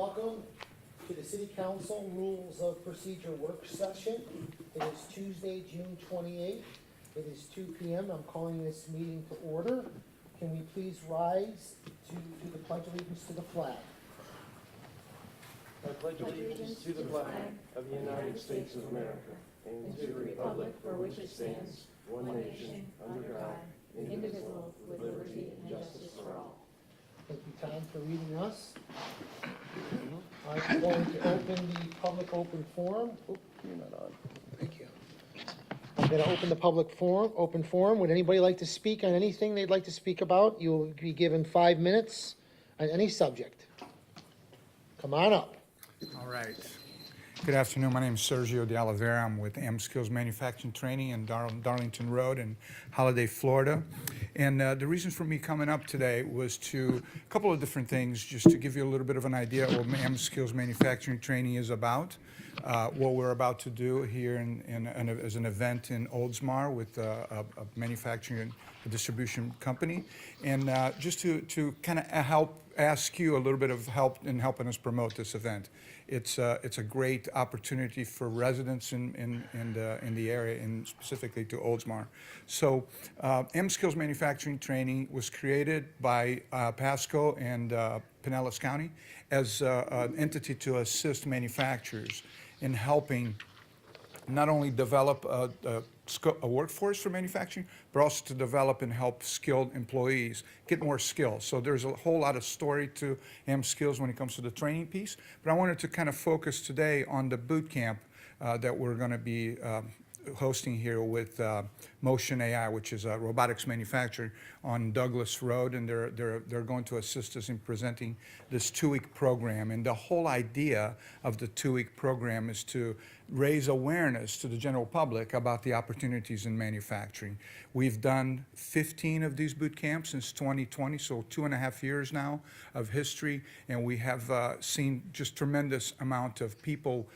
welcome to the City Council Rules of Procedure Work Session. It is Tuesday, June 28th. It is 2 p.m. I'm calling this meeting to order. Can we please rise to do the Pledge of Allegiance to the flag? I pledge allegiance to the flag of the United States of America and to the republic for which it stands, one nation, under God, indivisible, with liberty and justice for all. Thank you, Tom, for reading us. I'm going to open the public open forum. Oop, you're not on. Thank you. I'm going to open the open forum. Would anybody like to speak on anything they'd like to speak about? You'll be given 5 minutes on any subject. Come on up. All right. Good afternoon. My name is Sergio de Oliveira. I'm with AM Skills Manufacturing Training in Darlington Road in Holiday, Florida. And the reason for me coming up today was a couple of different things, just to give you a little bit of an idea of what AM Skills Manufacturing Training is about, what we're about to do here as an event in Oldsmar with a manufacturing and a distribution company, and just to kind of ask you a little bit of help in helping us promote this event. It's a great opportunity for residents in the area, and specifically to Oldsmar. So, M Skills Manufacturing Training was created by Pasco and Pinellas County as an entity to assist manufacturers in helping not only develop a workforce for manufacturing, but also to develop and help skilled employees get more skills. So there's a whole lot of story to AM Skills when it comes to the training piece. But I wanted to kind of focus today on the boot camp that we're going to be hosting here with Motion AI, which is a robotics manufacturer on Douglas Road, and they're going to assist us in presenting this 2-week program. And the whole idea of the 2-week program is to raise awareness to the general public about the opportunities in manufacturing. We've done 15 of these boot camps since 2020, so 2.5 years now of history, and we have seen just tremendous amount of people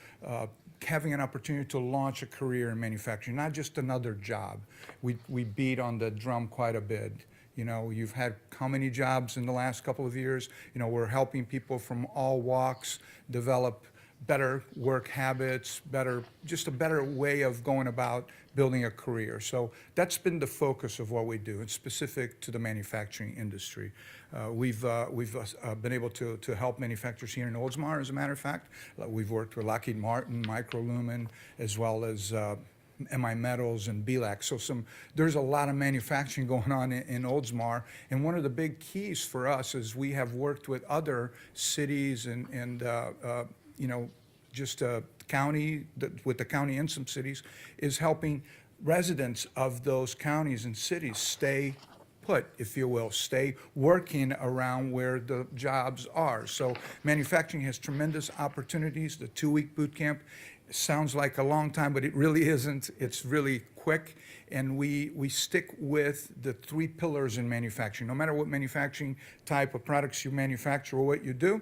having an opportunity to launch a career in manufacturing, not just another job. We beat on the drum quite a bit. You know, you've had how many jobs in the last couple of years? You know, we're helping people from all walks develop better work habits, just a better way of going about building a career. So that's been the focus of what we do. It's specific to the manufacturing industry. We've been able to help manufacturers here in Oldsmar, as a matter of fact. We've worked with Lockheed Martin, Microlumen, as well as MI Metals and BLAC. So there's a lot of manufacturing going on in Oldsmar. And one of the big keys for us is we have worked with other cities and you know, just county, with the county and some cities, is helping residents of those counties and cities stay put, if you will, stay working around where the jobs are. So manufacturing has tremendous opportunities. The 2-week boot camp sounds like a long time, but it really isn't. It's really quick. And we stick with the 3 pillars in manufacturing. No matter what manufacturing type of products you manufacture or what you do,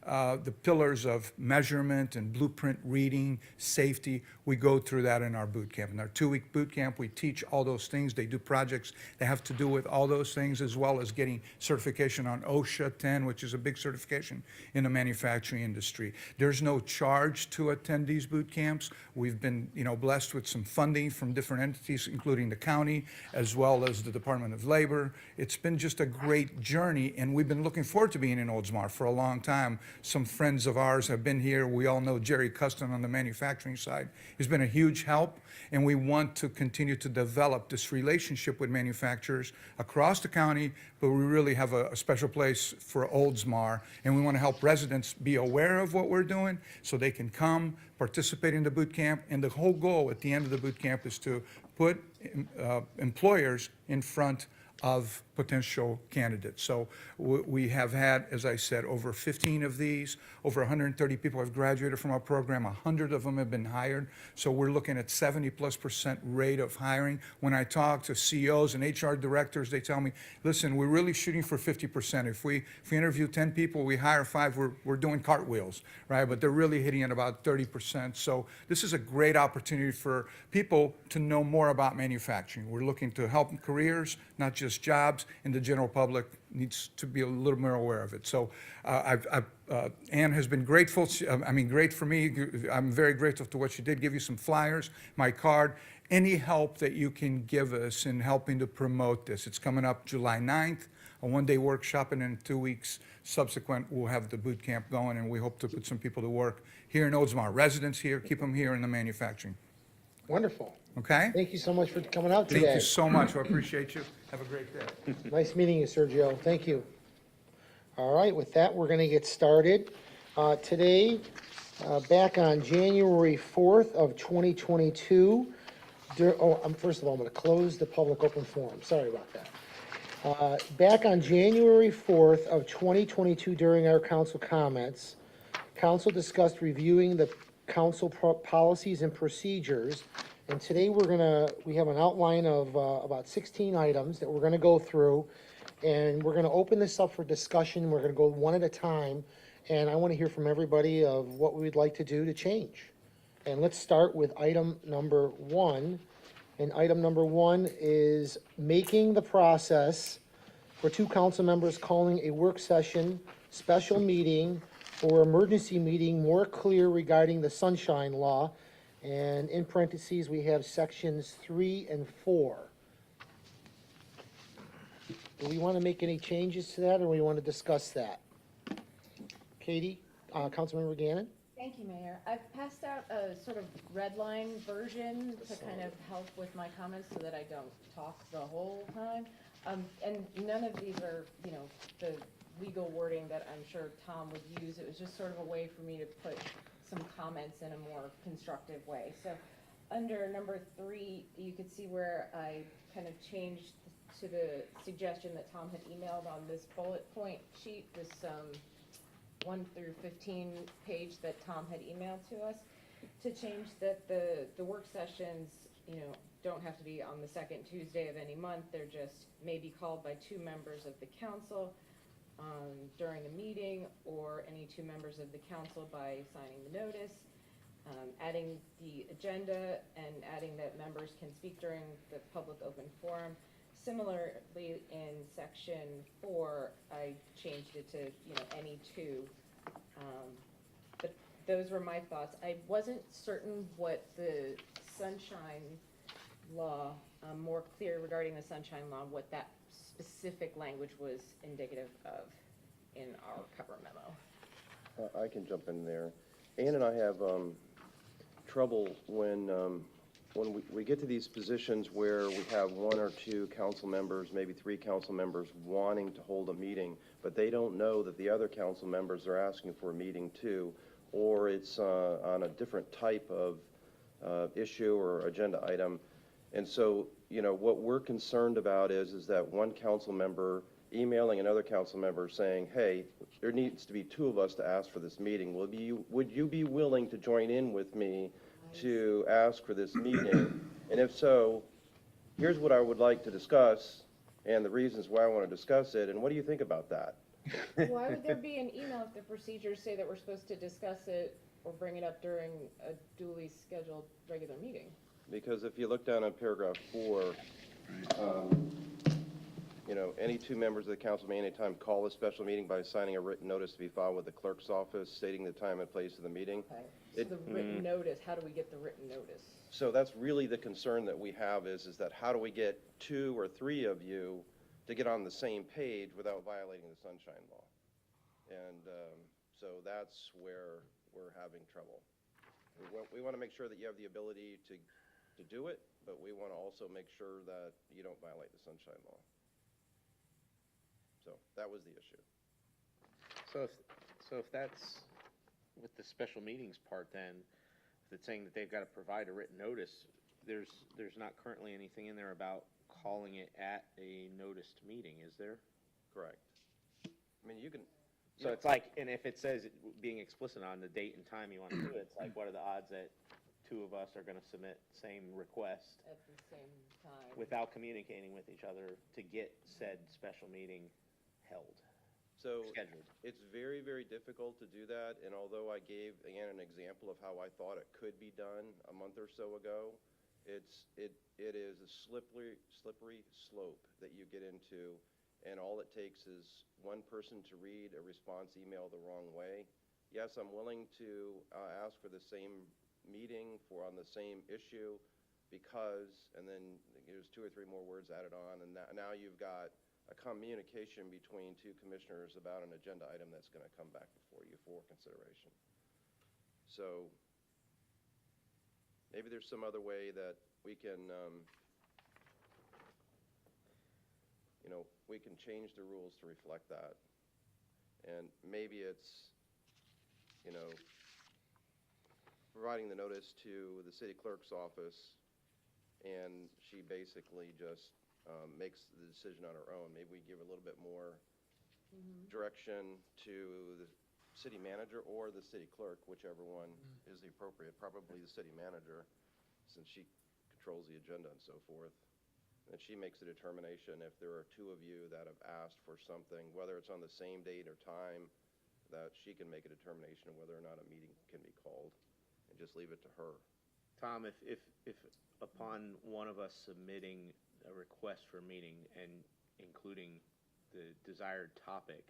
the pillars of measurement and blueprint reading, safety, we go through that in our boot camp. In our 2-week boot camp, we teach all those things. They do projects that have to do with all those things, as well as getting certification on OSHA 10, which is a big certification in the manufacturing industry. There's no charge to attend these boot camps. We've been, blessed with some funding from different entities, including the county, as well as the Department of Labor. It's been just a great journey, and we've been looking forward to being in Oldsmar for a long time. Some friends of ours have been here. We all know Jerry Custon on the manufacturing side. He's been a huge help, and we want to continue to develop this relationship with manufacturers across the county, but we really have a special place for Oldsmar, and we want to help residents be aware of what we're doing so they can come, participate in the boot camp, and the whole goal at the end of the boot camp is to put employers in front of potential candidates. So we have had, as I said, over 15 of these. Over 130 people have graduated from our program. 100 of them have been hired. So we're looking at 70+% rate of hiring. When I talk to CEOs and HR directors, they tell me, listen, we're really shooting for 50%. If we interview 10 people, we hire 5, we're doing cartwheels, right? But they're really hitting at about 30%. So this is a great opportunity for people to know more about manufacturing. We're looking to help careers, not just jobs. and the general public needs to be a little more aware of it. So Ann has been grateful, great for me. I'm very grateful to what she did, give you some flyers, my card, any help that you can give us in helping to promote this. It's coming up July 9th, a one-day workshop, and in 2 weeks subsequent, we'll have the boot camp going, and we hope to put some people to work here in Oldsmar. Residents here, keep them here in the manufacturing. Wonderful. Okay? Thank you so much for coming out today. Thank you so much. I appreciate you. Have a great day. Nice meeting you, Sergio. Thank you. All right, with that, we're going to get started. Today, back on January 4th of 2022, first of all, I'm going to close the public open forum. Sorry about that. Back on January 4th of 2022, during our council comments, council discussed reviewing the council policies and procedures. And today we have an outline of about 16 items that we're gonna go through. And we're gonna open this up for discussion. We're gonna go one at a time. And I wanna hear from everybody of what we'd like to do to change. And let's start with item number 1. And item number 1 is making the process for 2 council members calling a work session, special meeting, or emergency meeting more clear regarding the sunshine law. And in parentheses, we have sections 3 and 4. Do we want to make any changes to that, or we want to discuss that? Katie, Councilmember Gannon? Thank you, Mayor. I've passed out a sort of red line version to kind of help with my comments so that I don't talk the whole time. And none of these are, the legal wording that I'm sure Tom would use. It was just sort of a way for me to put some comments in a more constructive way. So under number 3, you could see where I kind of changed to the suggestion that Tom had emailed on this bullet point sheet, this 1 through 15 page that Tom had emailed to us, to change that the work sessions, don't have to be on the second Tuesday of any month. They're just maybe called by 2 members of the council during the meeting, or any 2 members of the council by signing the notice, adding the agenda, and adding that members can speak during the public open forum. Similarly, in section 4, I changed it to, any 2. But those were my thoughts. I wasn't certain what the sunshine law, more clear regarding the sunshine law, what that specific language was indicative of in our cover memo. I can jump in there. Ann and I have trouble when we get to these positions where we have 1 or 2 council members, maybe 3 council members wanting to hold a meeting, but they don't know that the other council members are asking for a meeting too, or it's on a different type of issue or agenda item. And so, what we're concerned about is that one council member emailing another council member saying, hey, there needs to be 2 of us to ask for this meeting. Would you be willing to join in with me to ask for this meeting? And if so, here's what I would like to discuss and the reasons why I want to discuss it. And what do you think about that? Why would there be an email if the procedures say that we're supposed to discuss it or bring it up during a duly scheduled regular meeting? Because if you look down on paragraph 4, any 2 members of the council may anytime call a special meeting by signing a written notice to be filed with the clerk's office stating the time and place of the meeting. Okay. So the written notice, how do we get the written notice? So that's really the concern that we have is that how do we get 2 or 3 of you to get on the same page without violating the sunshine law? And so that's where we're having trouble. We want to make sure that you have the ability to do it, but we want to also make sure that you don't violate the sunshine law. So that was the issue. So if that's with the special meetings part, then if it's saying that they've got to provide a written notice, there's not currently anything in there about calling it at a noticed meeting, is there? Correct. I mean, you can. So it's like, and if it says being explicit on the date and time you want to do it, it's like, what are the odds that 2 of us are going to submit same request At the same time. without communicating with each other to get said special meeting held, So scheduled? it's very, very difficult to do that. And although I gave Ann an example of how I thought it could be done a month or so ago, it is a slippery slope that you get into and all it takes is one person to read a response email the wrong way. Yes, I'm willing to ask for the same meeting on the same issue because, and then there's 2 or 3 more words added on, and now you've got a communication between 2 commissioners about an agenda item that's going to come back before you for consideration. So maybe there's some other way that we can, we can change the rules to reflect that. And maybe it's, providing the notice to the city clerk's office, and she basically just makes the decision on her own. Maybe we give a little bit more direction to the city manager or the city clerk, whichever one is the appropriate, probably the city manager, since she controls the agenda and so forth. And she makes a determination if there are 2 of you that have asked for something, whether it's on the same date or time, that she can make a determination of whether or not a meeting can be called, and just leave it to her. Tom, if upon one of us submitting a request for a meeting and including the desired topic,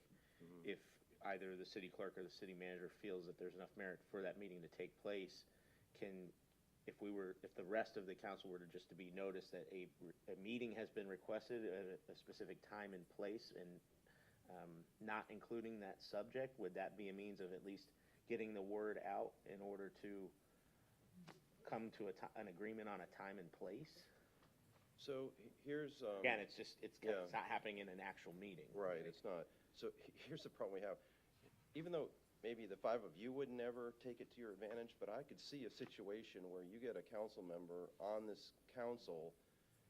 if either the city clerk or the city manager feels that there's enough merit for that meeting to take place, if the rest of the council were to be noticed that a meeting has been requested at a specific time and place, and not including that subject, would that be a means of at least getting the word out in order to come to an agreement on a time and place? So here's... Again, it's yeah. not happening in an actual meeting. Right, it's not. So here's the problem we have. Even though maybe the 5 of you would never take it to your advantage, but I could see a situation where you get a council member on this council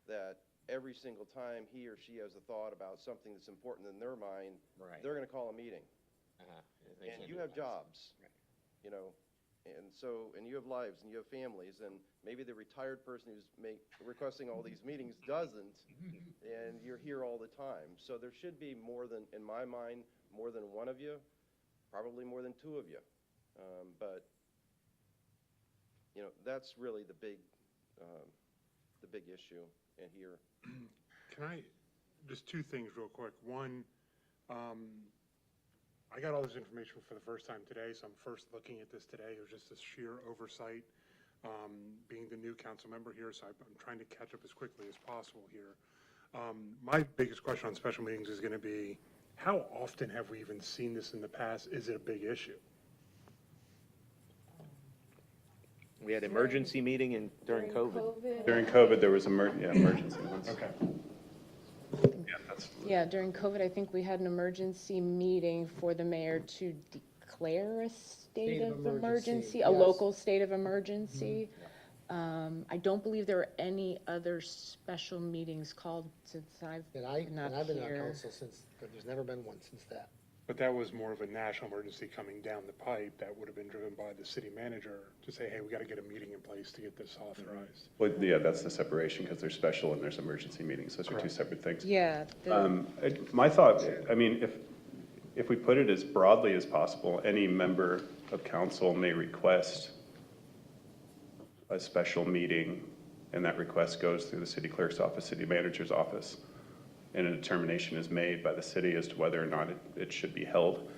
that every single time he or she has a thought about something that's important in their mind, Right. they're going to call a meeting. They And can't you do have that. jobs, Right. and you have lives, and you have families, and maybe the retired person who's requesting all these meetings doesn't, and you're here all the time. So there should be more than, in my mind, more than 1 of you, probably more than 2 of you. But that's really the big issue in here. Can I, just 2 things real quick. One, I got all this information for the first time today, so I'm first looking at this today. It was just a sheer oversight, being the new council member here, so I'm trying to catch up as quickly as possible here. My biggest question on special meetings is going to be, how often have we even seen this in the past? Is it a big issue? We had emergency meeting during COVID. During COVID, there was emergency ones. Okay. Yeah, that's, Yeah, during COVID, I think we had an emergency meeting for the mayor to declare a state of emergency, a yes. local state of emergency. I don't believe there were any other special meetings called since I've And been up I've been on here. council since, but there's never been one since that. But that was more of a national emergency coming down the pipe that would have been driven by the city manager to say, hey, we got to get a meeting in place to get this authorized. well, yeah, that's the separation, because there's special and there's emergency meetings. Those are 2 Correct. separate things. Yeah, My thought, I mean, if we put it as broadly as possible, any member of council may request a special meeting, and that request goes through the city clerk's office, city manager's office, and a determination is made by the city as to whether or not it should be held,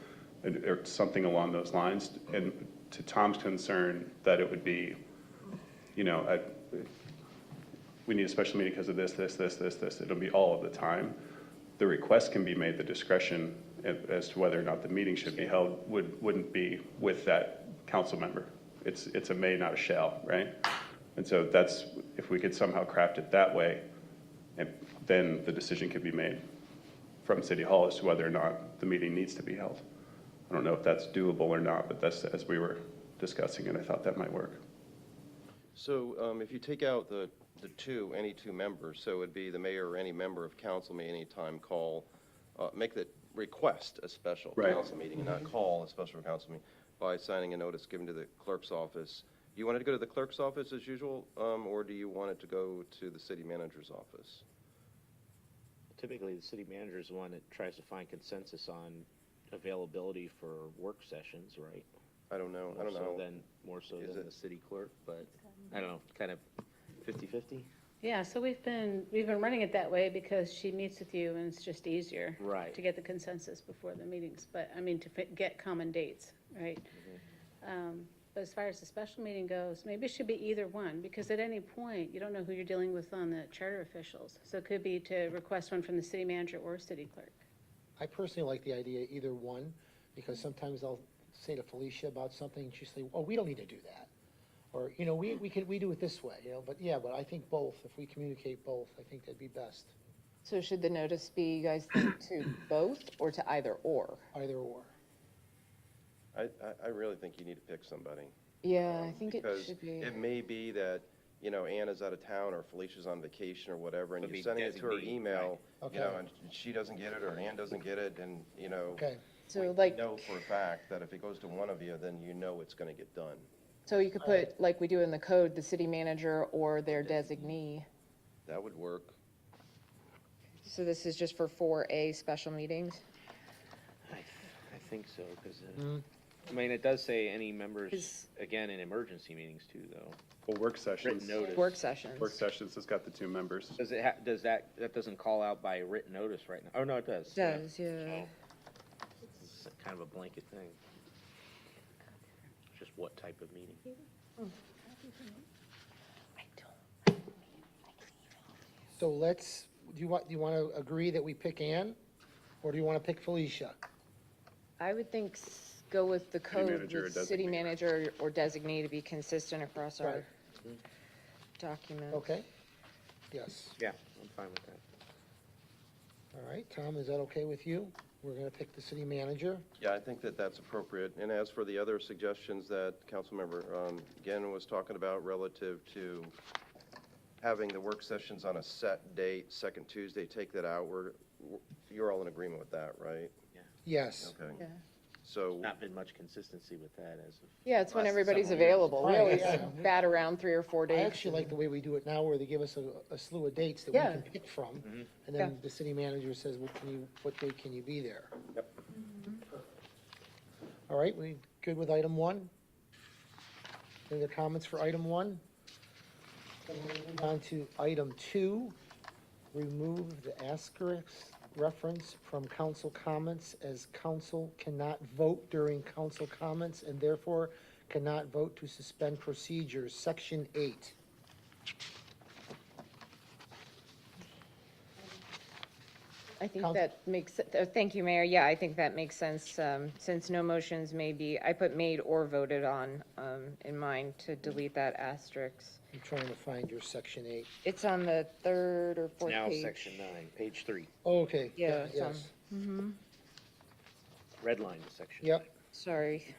or something along those lines. And to Tom's concern, that it would be, we need a special meeting because of this, it'll be all of the time. The request can be made, the discretion as to whether or not the meeting should be held wouldn't be with that council member. It's a may, not a shall, right? And so that's, if we could somehow craft it that way, and then the decision could be made from City Hall as to whether or not the meeting needs to be held. I don't know if that's doable or not, but that's, as we were discussing it, I thought that might work. So if you take out the 2, any 2 members, so it would be the mayor or any member of council may anytime call, make the request a special Right. council meeting and not call a special council meeting by signing a notice given to the clerk's office. Do you want it to go to the clerk's office as usual, or do you want it to go to the city manager's office? Typically, the city manager is the one that tries to find consensus on availability for work sessions, right? I don't know. More so than Is it- the city clerk, but I don't know, kind of 50-50? Yeah, so we've been running it that way because she meets with you and it's just easier. Right. To get the consensus before the meetings, but, I mean, to get common dates, right? But as far as the special meeting goes, maybe it should be either one, because at any point, you don't know who you're dealing with on the charter officials. So it could be to request one from the city manager or city clerk. I personally like the idea either one, because sometimes I'll say to Felicia about something, and she'll say, oh, we don't need to do that. Or, you know, we do it this way, you know, but yeah, but I think both, if we communicate both, I think that'd be best, So should the notice be, you guys think, to both or to either or? either or. I really think you need to pick somebody. Yeah, I think it Because should be. it may be that, you know, Anna's out of town or Felicia's on vacation or whatever, and It'll you're be sending it to her designee, email, right. you know, Okay. and she doesn't get it or Ann doesn't get it, and, you know. Okay, So like, Know for a fact that if it goes to one of you, then you know it's gonna get done. so you could put, like we do in the code, the city manager or their designee. That would work. So this is just for 4A special meetings? I think so, because, I mean, it does say any members, Is- again, in emergency meetings too, though. Well, work sessions, Written notice. Work sessions. work sessions has got the 2 members. Does it does that doesn't call out by written notice right now? Oh, no, it does. Does, yeah. It's kind of a blanket thing. Just what type of meeting? so let's, do you want to agree that we pick Ann, or do you want to pick Felicia? I would think go with the code, manager or with city designee. manager or designee to be consistent across our Right. documents. Okay? Yes. Yeah, I'm fine with that. All right, Tom, is that okay with you? We're going to pick the city manager. Yeah, I think that that's appropriate. And as for the other suggestions that Councilmember Gannon was talking about relative to having the work sessions on a set date, second Tuesday, take that out. You're all in agreement with that, right? Yes. Okay. Yeah. So, Not been much consistency with that as of. Yeah, it's when last everybody's several years. available. We Right, always yeah. bat around 3 or 4 I days. actually like the way we do it now, where they give us a slew of dates that we Yeah. can pick from, and Yeah. then the city manager says, well, what date can you be there? Yep. All right, we good with item 1? Any other comments for item 1? Then we'll move on to item 2, remove the asterisk reference from council comments, as council cannot vote during council comments and therefore cannot vote to suspend procedures, section 8. I think Counsel- that makes, thank you, Mayor. Yeah, I think that makes sense, since no motions may be, I put made or voted on, in mine to delete that asterisk. I'm trying to find your section 8. It's on the 3rd or 4th Now, page. section 9, page 3, Oh, okay. Yeah, it's on- Yes, red line section. yep. Sorry.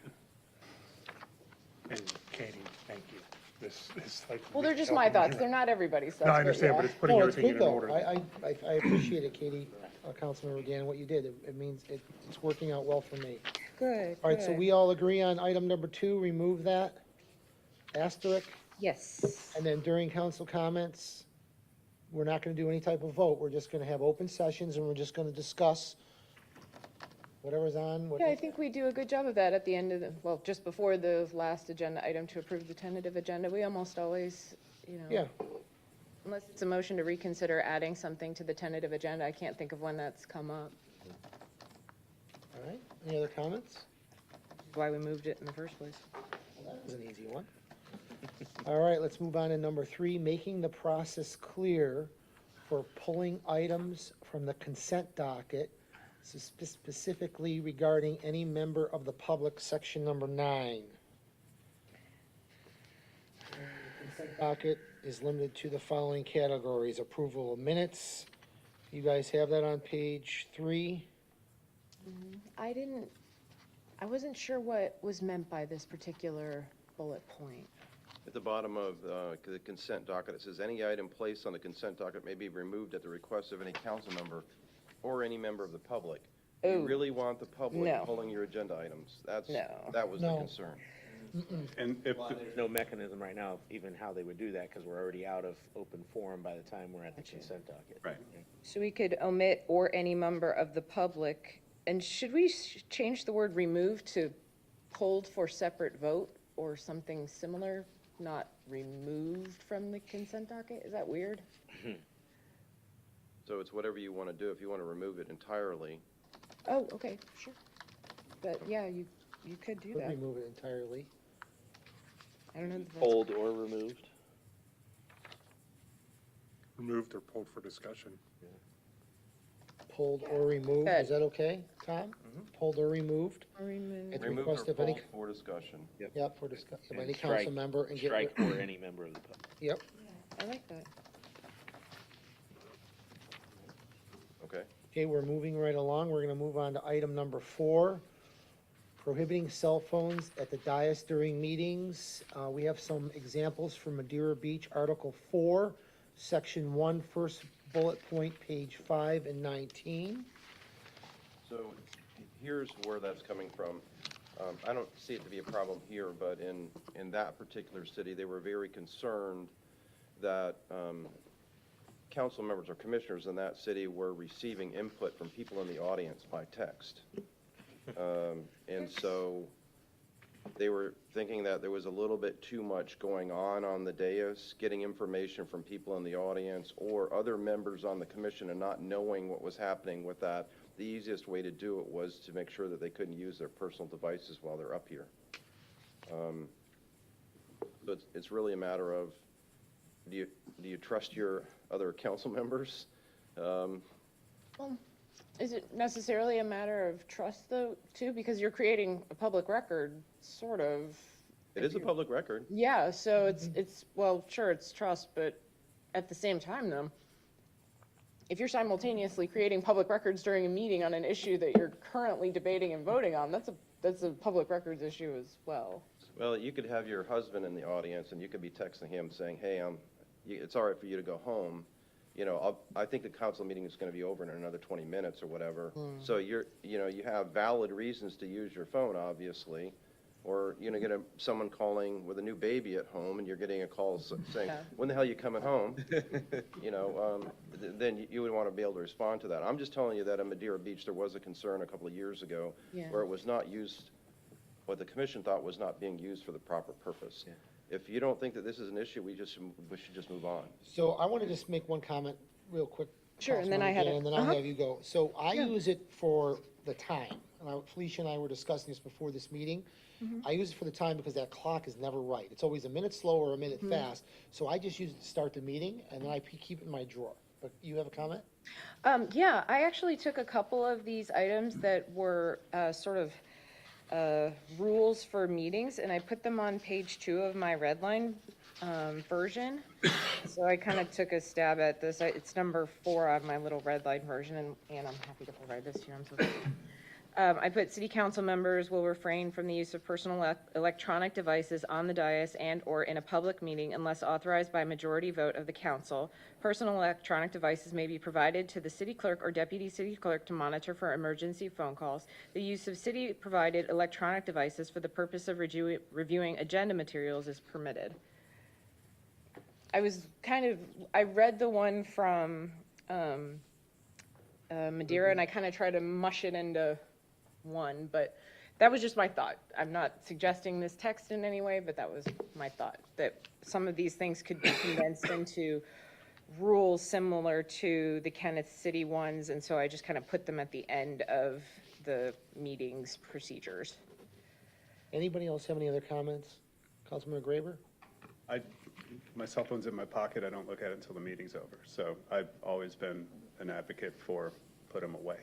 And Katie, thank you. This is like. Well, they're just my thoughts. They're not everybody's thoughts. No, I but understand, yeah. but it's putting No, it's everything good, in though. order. I appreciate it, Katie, Councilmember Gann, what you did. It means it's working out well for me. Good, All right, so good. we all agree on item number 2, remove that asterisk, Yes. and then during council comments, we're not gonna do any type of vote. We're just gonna have open sessions, and we're just gonna discuss whatever's on. Yeah, I think we do a good job of that at the end of the, well, just before the last agenda item to approve the tentative agenda. We almost always, you know. Yeah, Unless it's a motion to reconsider adding something to the tentative agenda, I can't think of when that's come up, all right. Any other comments? why we moved it in the first place. Well, that was an easy one. All right, let's move on to number 3, making the process clear for pulling items from the consent docket, specifically regarding any member of the public, section number 9. The consent docket is limited to the following categories: approval of minutes. You guys have that on page 3. I wasn't sure what was meant by this particular bullet point. At the bottom of the consent docket, it says, any item placed on the consent docket may be removed at the request of any council member or any member of the public. Do you Oh. really want the public No. pulling your agenda items? No. That was the No. concern. And if, There's no mechanism right now, of even how they would do that, because we're already out of open forum by the time we're at the consent docket. right. So we could omit "or any member of the public," and should we change the word "remove" to "pulled for separate vote" or something similar? not removed from the consent docket. Is that weird? So it's whatever you want to do. If you want to remove it entirely, Oh, okay, sure. But yeah, you could do Could that. remove it entirely. I don't know. If that's- Pulled or removed? Removed or pulled for discussion. Pulled or removed, Good. is that okay, Tom? Pulled or removed? Or remove. At the remove request or of any, pulled for discussion. yep, for discussion, of And any council member and get, Strike or any member of the public. yep. I like that. Okay? Okay, we're moving right along. We're gonna move on to item number 4, prohibiting cell phones at the dais during meetings. We have some examples from Madeira Beach, Article 4, Section 1, first bullet point, page 5 and 19. So here's where that's coming from. I don't see it to be a problem here, but in that particular city, they were very concerned that council members or commissioners in that city were receiving input from people in the audience by text. And so they were thinking that there was a little bit too much going on the dais, getting information from people in the audience or other members on the commission and not knowing what was happening with that. The easiest way to do it was to make sure that they couldn't use their personal devices while they're up here. So it's really a matter of, do you trust your other council members? Is it necessarily a matter of trust though, too? Because you're creating a public record, sort of. It is a public record. Yeah, so it's, well, sure, it's trust, but at the same time though, if you're simultaneously creating public records during a meeting on an issue that you're currently debating and voting on, that's a public records issue as well. Well, you could have your husband in the audience and you could be texting him saying, hey, it's all right for you to go home. You know, I think the council meeting is going to be over in another 20 minutes or whatever. So you have valid reasons to use your phone, obviously. Or, get someone calling with a new baby at home and you're getting a call saying, Yeah. when the hell are you coming home? Then you would want to be able to respond to that. I'm just telling you that in Madeira Beach, there was a concern a couple of years ago Yeah. where it was not used, what the commission thought was not being used for the proper purpose. If you don't think that this is an issue, we should just move on. So I want to just make one comment real quick. Sure, and then I had Councilmember Dan, a- And then I'll have you go. So I use it for the time. And Felicia and I were discussing this before this meeting. I use it for the time because that clock is never right. It's always a minute slow or a minute fast. So I just use it to start the meeting and then I keep it in my drawer. But you have a comment? Yeah, I actually took a couple of these items that were sort of rules for meetings, and I put them on page 2 of my red line version. So I kind of took a stab at this. It's number 4 on my little red line version, and I'm happy to provide this to you. I'm so sorry. I put city council members will refrain from the use of personal electronic devices on the dais and/or in a public meeting unless authorized by majority vote of the council. Personal electronic devices may be provided to the city clerk or deputy city clerk to monitor for emergency phone calls. The use of city-provided electronic devices for the purpose of reviewing agenda materials is permitted. I read the one from Madeira, and I kind of tried to mush it into one, but that was just my thought. I'm not suggesting this text in any way, but that was my thought, that some of these things could be condensed into rules similar to the Kenneth City ones, and so I just kind of put them at the end of the meeting's procedures. Anybody else have any other comments? Councilmember Graber? My cell phone's in my pocket, I don't look at it until the meeting's over. So I've always been an advocate for put them away.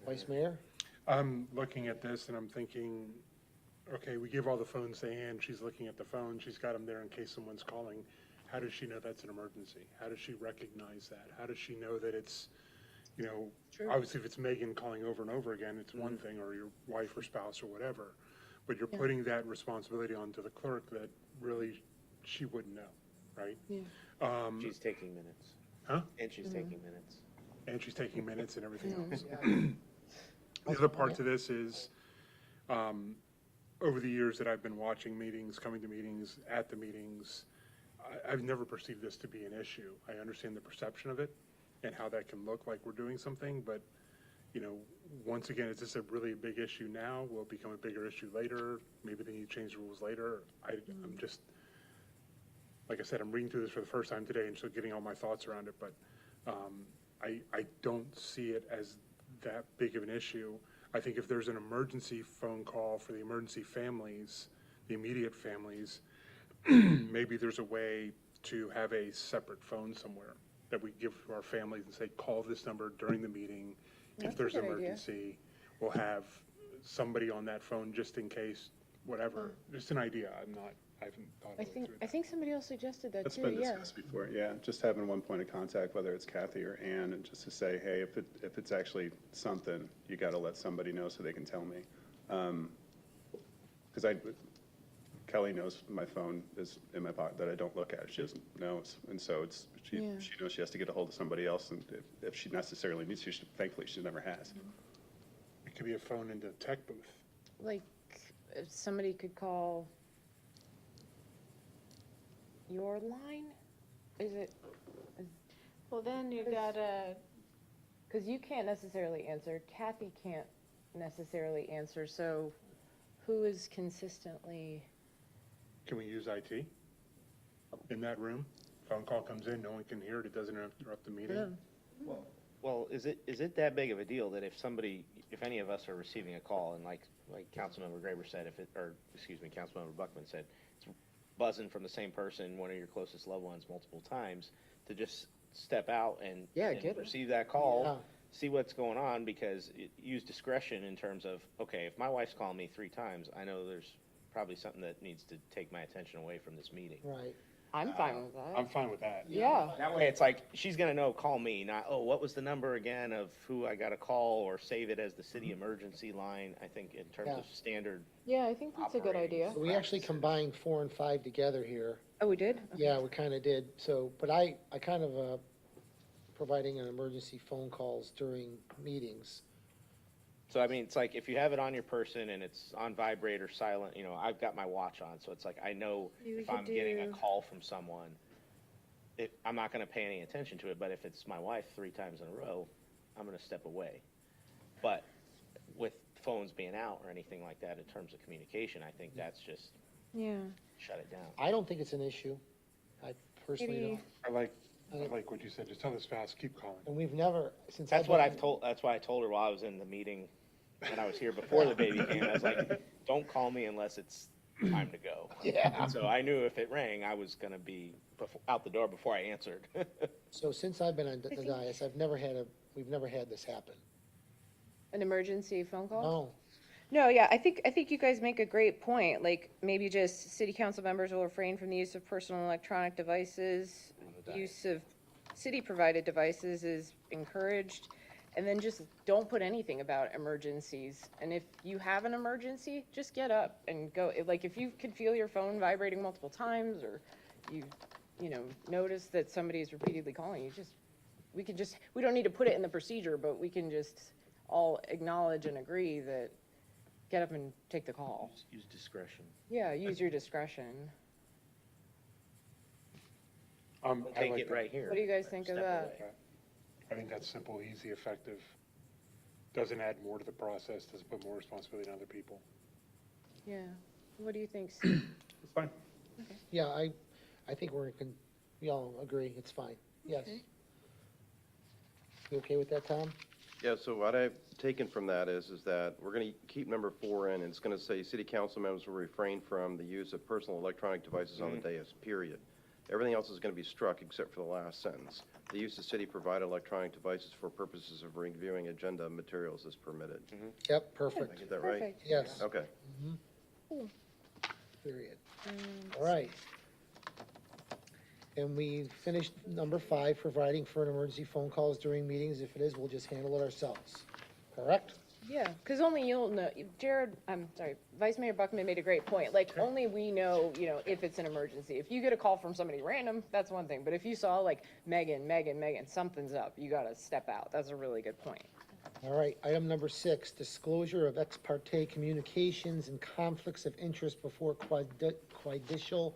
Vice Mayor? I'm looking at this and I'm thinking, okay, we give all the phones to Ann, she's looking at the phone, she's got them there in case someone's calling. How does she know that's an emergency? How does she recognize that? How does she know that it's, obviously if it's Megan calling over and over again, it's one thing, or your wife or spouse or whatever. But you're putting that responsibility onto the clerk that really she wouldn't know, right? Yeah. She's taking minutes. Huh? And she's taking minutes. And she's taking minutes and everything else. The other part to this is, over the years that I've been watching meetings, coming to meetings, at the meetings, I've never perceived this to be an issue. I understand the perception of it and how that can look like we're doing something, but, once again, is this a really big issue now? Will it become a bigger issue later? Maybe they need to change the rules later. I'm just, like I said, I'm reading through this for the first time today and so getting all my thoughts around it, but I don't see it as that big of an issue. I think if there's an emergency phone call for the emergency families, the immediate families, maybe there's a way to have a separate phone somewhere that we give to our families and say, call this number during the meeting. That's If a there's an good idea. emergency, we'll have somebody on that phone just in case, whatever. Just an idea. I haven't thought of I it think, through I that. think somebody else suggested that That's too, been yeah. discussed before, yeah, just having one point of contact, whether it's Kathy or Ann, and just to say, hey, if it's actually something, you gotta let somebody know so they can tell me. Because Kelly knows my phone is in my pocket, that I don't look at it, she doesn't know, and so she knows she has to get a hold of somebody else, and if she necessarily needs to, thankfully, she never has. It could be a phone in the tech booth. Like, if somebody could call your line? Is it, Well, then you gotta, because you can't necessarily answer, Kathy can't necessarily answer, so who is consistently? Can we use IT in that room? Phone call comes in, no one can hear it, it doesn't interrupt the meeting. Well, is it that big of a deal that if any of us are receiving a call, and like Councilmember Graber said, Councilmember Buckman said, it's buzzing from the same person, one of your closest loved ones, multiple times, to just step out and Get it. receive that call, Yeah. see what's going on, because use discretion in terms of, okay, if my wife's calling me 3 times, I know there's probably something that needs to take my attention away from this meeting. Right. I'm fine with I'm that. fine with that. Yeah, That way, it's like, she's gonna know, call me, not, oh, what was the number again of who I gotta call, or save it as the city emergency line. I think in terms of Yeah. standard, yeah, I think that's a good Operating. idea. So we actually combined 4 and 5 together here. Oh, we did? Yeah, we kind of did. So, but I kind of, providing an emergency phone calls during meetings. so I mean, it's like, if you have it on your person and it's on vibrate or silent, I've got my watch on, so it's like, I know You if could I'm getting a do- call from someone, I'm not gonna pay any attention to it, but if it's my wife 3 times in a row, I'm gonna step away. But with phones being out or anything like that in terms of communication, I think that's just Yeah. shut it down. I don't think it's an issue. I personally Maybe- don't. I like what you said, just tell this fast, keep calling. And we've never, since That's I've what been- that's why I told her while I was in the meeting, when I was here before the baby came, I was like, don't call me unless it's time to go. Yeah. And so I knew if it rang, I was gonna be out the door before I answered. So since I've been on the dais, we've never had this happen. An emergency phone call? No. No, yeah, I think you guys make a great point, like, maybe just city council members will refrain from the use of personal electronic devices. Use of city-provided devices is encouraged, and then just don't put anything about emergencies. And if you have an emergency, just get up and go, like, if you can feel your phone vibrating multiple times, or notice that somebody is repeatedly calling you, we don't need to put it in the procedure, but we can just all acknowledge and agree that get up and take the call. Use discretion. Yeah, use your discretion. I Take like it that. right here. What do you guys think of Step that? away. I think that's simple, easy, effective. Doesn't add more to the process, doesn't put more responsibility on other people. Yeah. What do you think, Steve? It's fine. Yeah, I think we all agree, it's fine. Yes. Okay. You okay with that, Tom? Yeah, so what I've taken from that is that we're going to keep number 4 in, and it's going to say, city council members will refrain from the use of personal electronic devices on the dais, period. Everything else is going to be struck except for the last sentence. The use of city-provided electronic devices for purposes of reviewing agenda materials is permitted. Yep, Did I perfect. get that right? Perfect. Yes, Okay. period. All right. And we finished number 5, providing for an emergency phone calls during meetings. If it is, we'll just handle it ourselves. Correct? Yeah, because only you'll know, Vice Mayor Buckman made a great point, like, only we know, if it's an emergency. If you get a call from somebody random, that's one thing, but if you saw like Megan, something's up, you gotta step out. That's a really good point. All right, item number 6, disclosure of ex parte communications and conflicts of interest before quadricial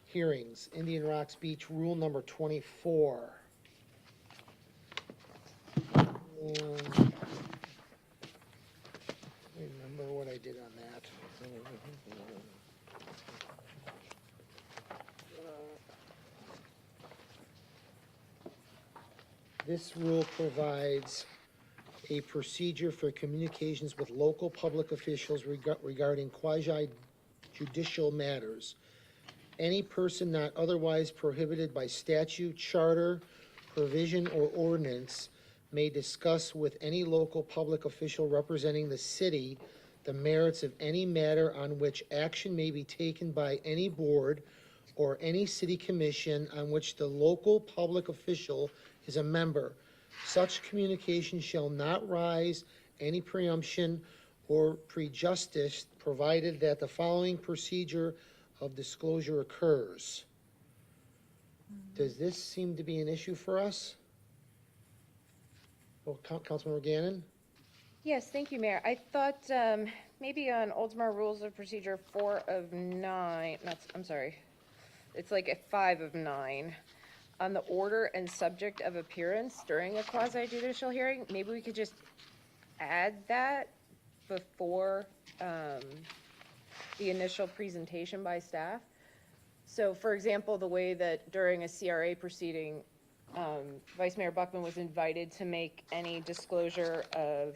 hearings. Indian Rocks Beach, rule number 24. Remember what I did on that. This rule provides a procedure for communications with local public officials regarding quasi-judicial matters. Any person not otherwise prohibited by statute, charter, provision, or ordinance may discuss with any local public official representing the city the merits of any matter on which action may be taken by any board or any city commission on which the local public official is a member. Such communication shall not rise any preemption or prejudice, provided that the following procedure of disclosure occurs. Does this seem to be an issue for us? Well, Councilmember Gannon? Yes, thank you, Mayor. I thought maybe on Oldsmar Rules of Procedure 4 of 9, I'm sorry, it's like a 5 of 9, on the order and subject of appearance during a quasi-judicial hearing, maybe we could just add that before the initial presentation by staff. So, for example, the way that during a CRA proceeding, Vice Mayor Buckman was invited to make any disclosure of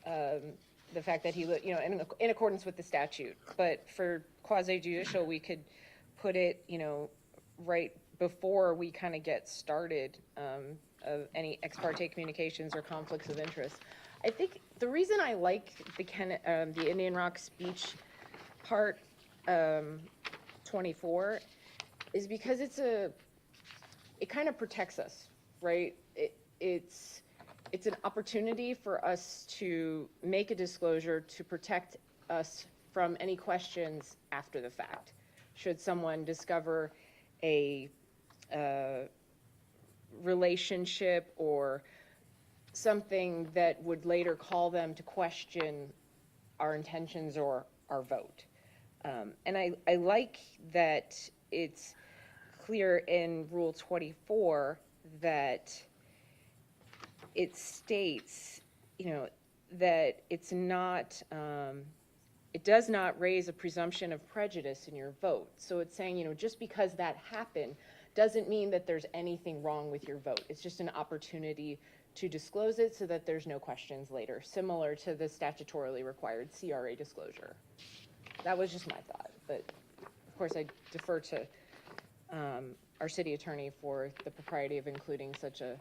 the fact that he, in accordance with the statute. But for quasi-judicial, we could put it, right before we kind of get started of any ex parte communications or conflicts of interest. I think the reason I like the Indian Rock speech part 24 is because it kind of protects us, right? It's an opportunity for us to make a disclosure to protect us from any questions after the fact. Should someone discover a relationship or something that would later call them to question our intentions or our vote. And I like that it's clear in Rule 24 that it states, that it's not, it does not raise a presumption of prejudice in your vote. So it's saying, just because that happened doesn't mean that there's anything wrong with your vote. It's just an opportunity to disclose it so that there's no questions later, similar to the statutorily required CRA disclosure. That was just my thought, but of course I defer to our city attorney for the propriety of including such a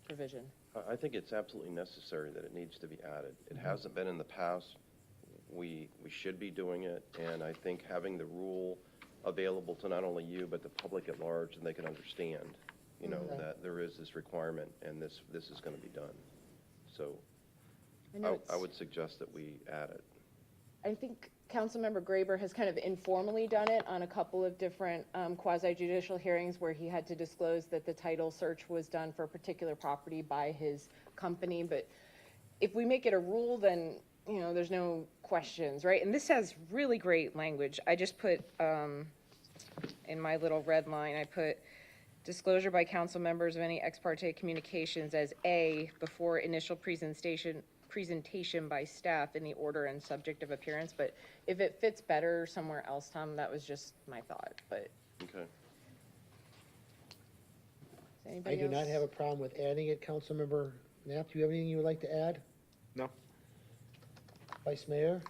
provision. I think it's absolutely necessary that it needs to be added. It hasn't been in the past. We should be doing it, and I think having the rule available to not only you, but the public at large, and they can understand, that there is this requirement and this is going to be done. So I would suggest that we add it. I think Councilmember Graber has kind of informally done it on a couple of different quasi-judicial hearings where he had to disclose that the title search was done for a particular property by his company. But if we make it a rule, then, there's no questions, right? And this has really great language. I just put, in my little red line, I put disclosure by council members of any ex parte communications as A before initial presentation by staff in the order and subject of appearance. But if it fits better somewhere else, Tom, that was just my thought. But Okay. I do not have a problem with adding it. Councilmember Knapp, do you have anything you would like to add? No. Vice Mayor?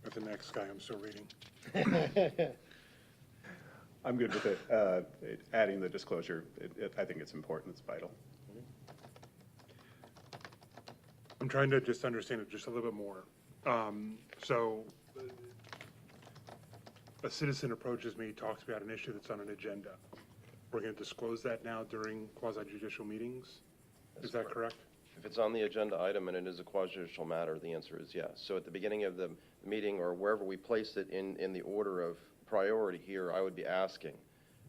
That's the next guy I'm still reading. I'm good with it. Adding the disclosure, I think it's important, it's vital. I'm trying to just understand it just a little bit more. So a citizen approaches me, talks about an issue that's on an agenda. We're going to disclose that now during quasi-judicial meetings? Is that correct? If it's on the agenda item and it is a quasi-judicial matter, the answer is yes. So at the beginning of the meeting or wherever we place it in the order of priority here, I would be asking,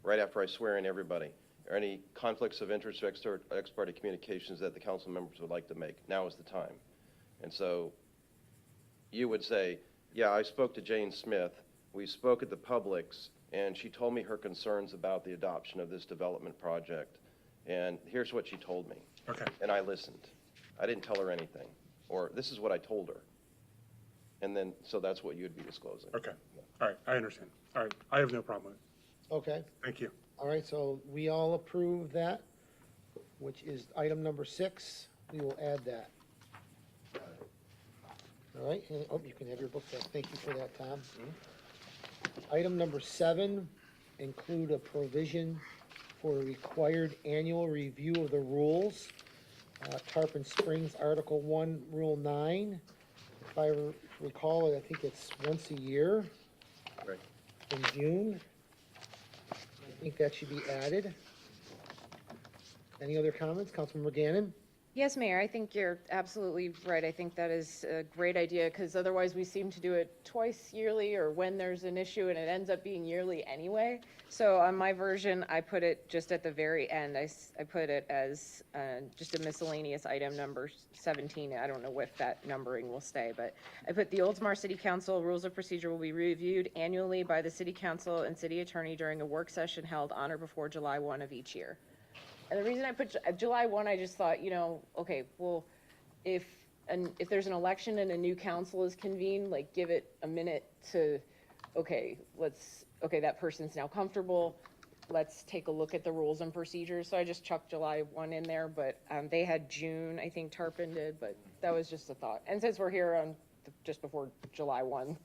right after I swear in everybody, are any conflicts of interest or ex parte communications that the council members would like to make? Now is the time. And so you would say, yeah, I spoke to Jane Smith. We spoke at the Publix, and she told me her concerns about the adoption of this development project. And here's what she told me. Okay. And I listened. I didn't tell her anything. Or this is what I told her. And then, so that's what you'd be disclosing. Okay. All right. I understand. All right. I have no problem with it. Okay, Thank you. all right, so we all approve that. which is item number 6. We will add that. All right, and, oh, you can have your book back. Thank you for that, Tom. Item number 7, include a provision for a required annual review of the rules. Tarpon Springs, Article 1, Rule 9. If I recall it, I think it's once a year Right. in June. I think that should be added. Any other comments? Councilmember Gannon? Yes, Mayor, I think you're absolutely right. I think that is a great idea, because otherwise we seem to do it twice yearly, or when there's an issue, and it ends up being yearly anyway. So on my version, I put it just at the very end. I put it as just a miscellaneous item, number 17. I don't know if that numbering will stay, but I put the Oldsmar City Council Rules of Procedure will be reviewed annually by the City Council and City Attorney during a work session held on or before July 1 of each year. And the reason I put July 1, I just thought, okay, well, if there's an election and a new council is convened, like, give it a minute to, okay, that person's now comfortable, let's take a look at the rules and procedures. So I just chucked July 1 in there, but they had June, I think Tarpon did, but that was just a thought. And since we're here on just before July 1.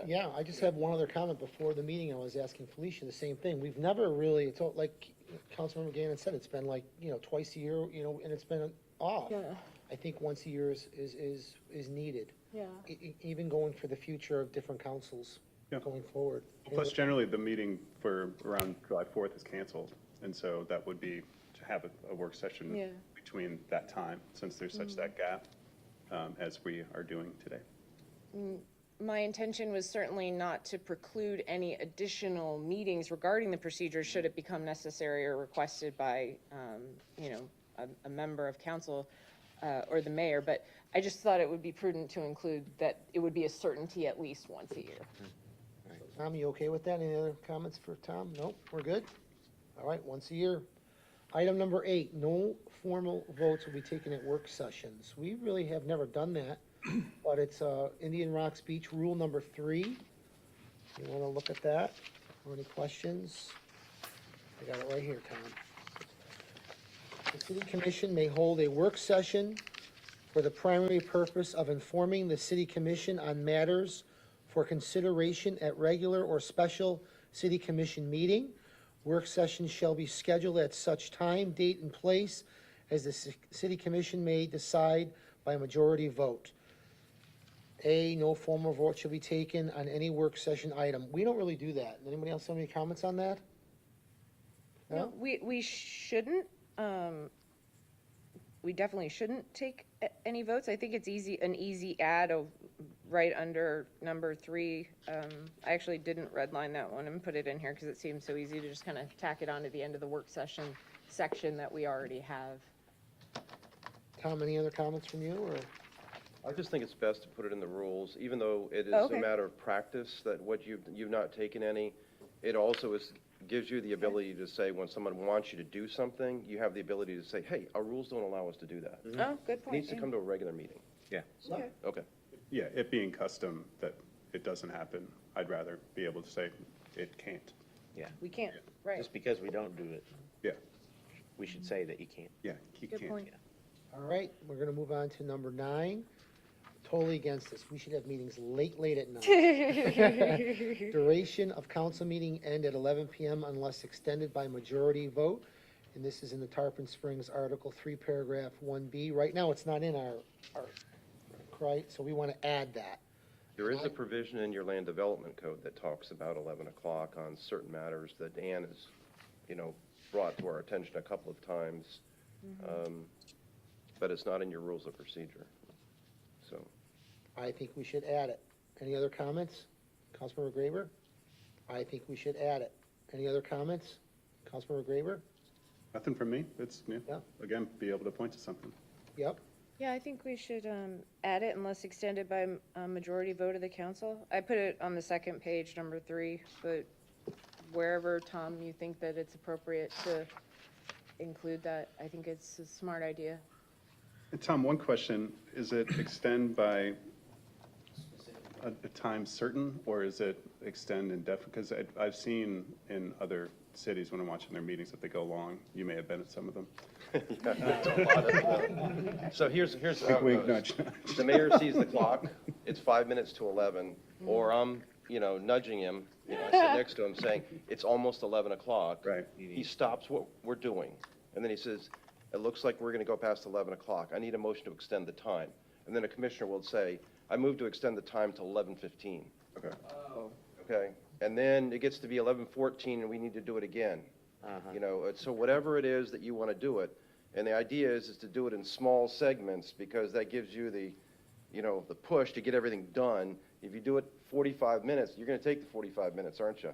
Yeah, I just have one other comment before the meeting. I was asking Felicia the same thing. We've never really, it's all, like Councilmember Gannon said, it's been like, twice a year, and it's been off. Yeah. I think once a year is needed, Yeah. even going for the future of different councils Yeah. going forward. Plus, generally, the meeting for around July 4th is canceled, and so that would be to have a work session Yeah. between that time, since there's such that gap, as we are doing today. My intention was certainly not to preclude any additional meetings regarding the procedure should it become necessary or requested by, a member of council or the mayor, but I just thought it would be prudent to include that it would be a certainty at least once a year. Tom, you okay with that? Any other comments for Tom? Nope, we're good? All right, once a year. Item number 8, no formal votes will be taken at work sessions. We really have never done that, but it's Indian Rocks Beach Rule number 3. You want to look at that? Or any questions? I got it right here, Tom. The city commission may hold a work session for the primary purpose of informing the city commission on matters for consideration at regular or special city commission meeting. Work sessions shall be scheduled at such time, date, and place as the city commission may decide by a majority vote. A, no formal vote shall be taken on any work session item. We don't really do that. Anybody else have any comments on that? No, we shouldn't, we definitely shouldn't take any votes. I think it's an easy add of right under number 3. I actually didn't redline that one and put it in here because it seems so easy to just kind of tack it on to the end of the work session section that we already have. Tom, any other comments from you, or? I just think it's best to put it in the rules, even though it is Okay. a matter of practice, that what you've not taken any. It also gives you the ability to say, when someone wants you to do something, you have the ability to say, hey, our rules don't allow us to do that. Oh, good It point. needs to come to a regular meeting. Yeah. Okay. Okay. Yeah, it being custom that it doesn't happen, I'd rather be able to say it can't. Yeah. We can't, right. Just because we don't do it, Yeah, we should say that you can't. yeah, he Good can't. point. All right, we're gonna move on to number 9. Totally against this. We should have meetings late at night. Duration of council meeting end at 11 p.m. unless extended by majority vote. And this is in the Tarpon Springs Article 3, Paragraph 1B. Right now, it's not in our right, so we want to add that. There is a provision in your land development code that talks about 11 o'clock on certain matters that Ann has, brought to our attention a couple of times. But it's not in your rules of procedure. So, I think we should add it. Any other comments? Councilmember Graber? I think we should add it. Any other comments? Councilmember Graber? Nothing from me. It's, Yeah. again, be able to point to something. Yep. Yeah, I think we should add it unless extended by a majority vote of the council. I put it on the second page, number 3, but wherever, Tom, you think that it's appropriate to include that, I think it's a smart idea. And Tom, one question, is it extend by a time certain, or is it extend indefinite? Because I've seen in other cities when I'm watching their meetings that they go long. You may have been at some of them. So here's Wink, how it wink, goes. nudge, nudge. The mayor sees the clock, it's 5 minutes to 11, or I'm, nudging him, I sit next to him saying, it's almost 11 o'clock. Right. He stops what we're doing, and then he says, it looks like we're gonna go past 11 o'clock. I need a motion to extend the time. And then a commissioner will say, I move to extend the time to 11:15. Okay. Okay? And then it gets to be 11:14 and we need to do it again. So whatever it is that you want to do it, and the idea is to do it in small segments because that gives you the, the push to get everything done. If you do it 45 minutes, you're going to take the 45 minutes, aren't you?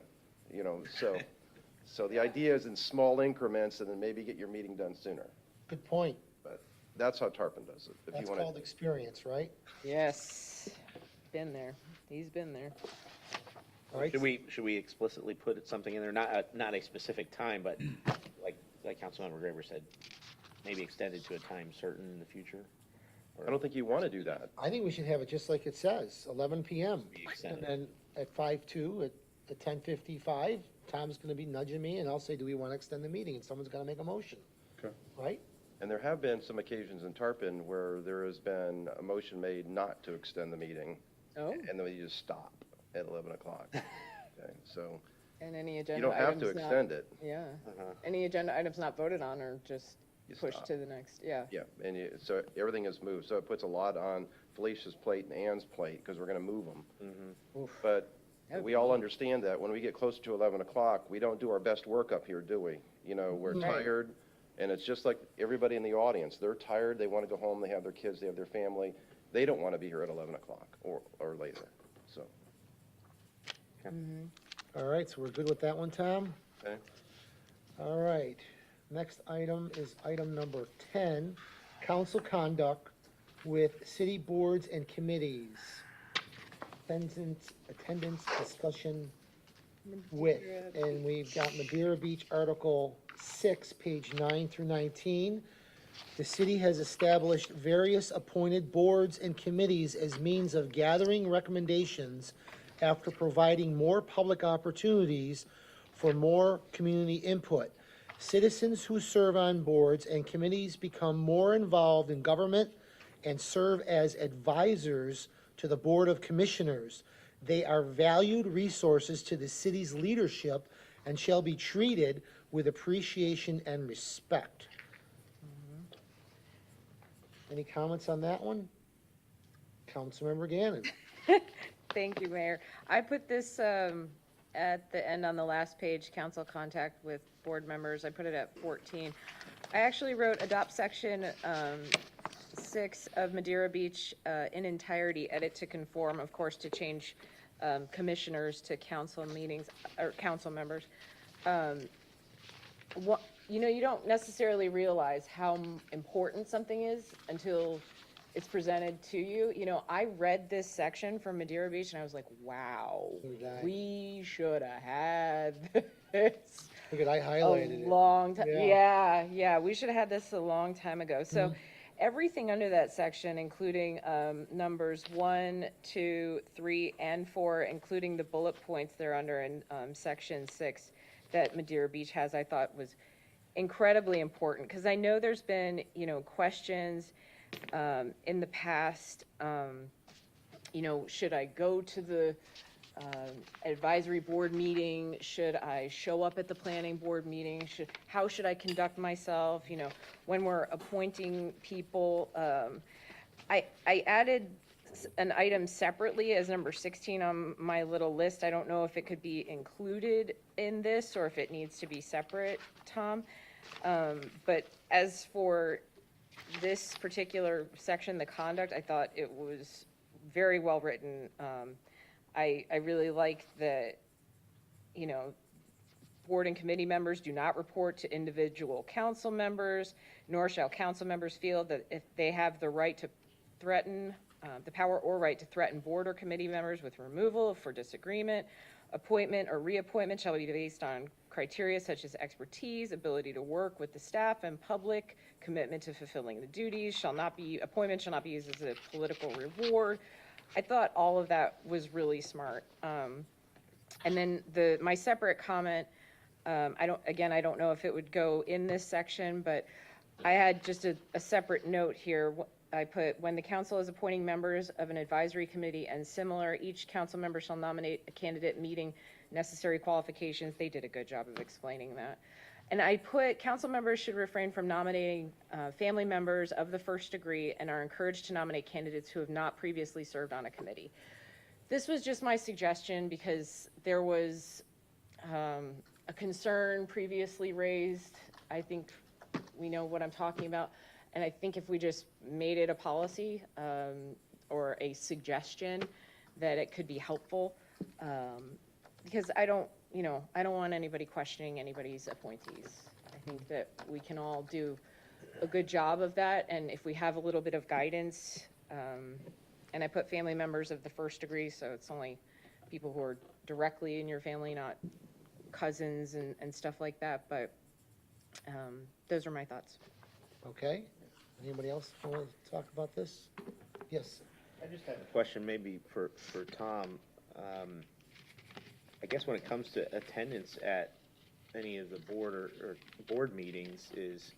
So the idea is in small increments and then maybe get your meeting done sooner. Good point. But that's how Tarpon does it. If That's you want called experience, right? Yes, been there. He's been there. All right. Should we explicitly put something in there, not a specific time, but like Councilmember Graber said, maybe extended to a time certain in the future? I don't think you want to do that. I think we should have it just like it says, 11 PM. Be extended. And then at 5:02, at 10:55, Tom's going to be nudging me, and I'll say, do we want to extend the meeting? And someone's going to make a motion. Okay. Right? And there have been some occasions in Tarpon where there has been a motion made not to extend the meeting. Oh. And then you just stop at 11 o'clock. Okay, so And any you agenda don't have items to not- extend it. Yeah. Any agenda items not voted on are just You pushed stop. to the next, yeah. Yeah, and so everything is moved. So it puts a lot on Felicia's plate and Ann's plate because we're going to move them. But we all understand that when we get closer to 11 o'clock, we don't do our best work up here, do we? We're Right. tired, and it's just like everybody in the audience. They're tired, they want to go home, they have their kids, they have their family. They don't want to be here at 11 o'clock or later, so, All right, so we're good with that one, Tom? okay? All right. Next item is item number 10, council conduct with city boards and committees. Attendance discussion with, and we've got Madeira Beach Article 6, page 9 through 19. The city has established various appointed boards and committees as means of gathering recommendations after providing more public opportunities for more community input. Citizens who serve on boards and committees become more involved in government and serve as advisors to the Board of Commissioners. They are valued resources to the city's leadership and shall be treated with appreciation and respect. Any comments on that one? Councilmember Gannon. Thank you, Mayor. I put this at the end on the last page, council contact with board members. I put it at 14. I actually wrote adopt section 6 of Madeira Beach in entirety, edit to conform, of course, to change commissioners to council meetings, or council members. You don't necessarily realize how important something is until it's presented to you. I read this section from Madeira Beach and I was like, wow, So did I. we should have had this Look at, I a highlighted it. long time. Yeah. Yeah, we should have had this a long time ago. So everything under that section, including numbers 1, 2, 3, and 4, including the bullet points they're under in section 6 that Madeira Beach has, I thought was incredibly important, because I know there's been, questions in the past, should I go to the advisory board meeting? Should I show up at the planning board meeting? How should I conduct myself? When we're appointing people, I added an item separately as number 16 on my little list. I don't know if it could be included in this or if it needs to be separate, Tom. But as for this particular section, the conduct, I thought it was very well written. I really like that, board and committee members do not report to individual council members, nor shall council members feel that if they have the right to threaten, the power or right to threaten board or committee members with removal for disagreement, appointment or reappointment shall be based on criteria such as expertise, ability to work with the staff and public, commitment to fulfilling the duties, appointment shall not be used as a political reward. I thought all of that was really smart. And then my separate comment, I don't know if it would go in this section, but I had just a separate note here. I put, when the council is appointing members of an advisory committee and similar, each council member shall nominate a candidate meeting necessary qualifications. They did a good job of explaining that. And I put, council members should refrain from nominating family members of the first degree and are encouraged to nominate candidates who have not previously served on a committee. This was just my suggestion because there was a concern previously raised. I think we know what I'm talking about. And I think if we just made it a policy or a suggestion, that it could be helpful. Because I don't want anybody questioning anybody's appointees. I think that we can all do a good job of that. And if we have a little bit of guidance, and I put family members of the first degree, so it's only people who are directly in your family, not cousins and stuff like that. But those are my thoughts. Okay. Anybody else want to talk about this? Yes. I just have a question maybe for Tom. I guess when it comes to attendance at any of the board or board meetings, is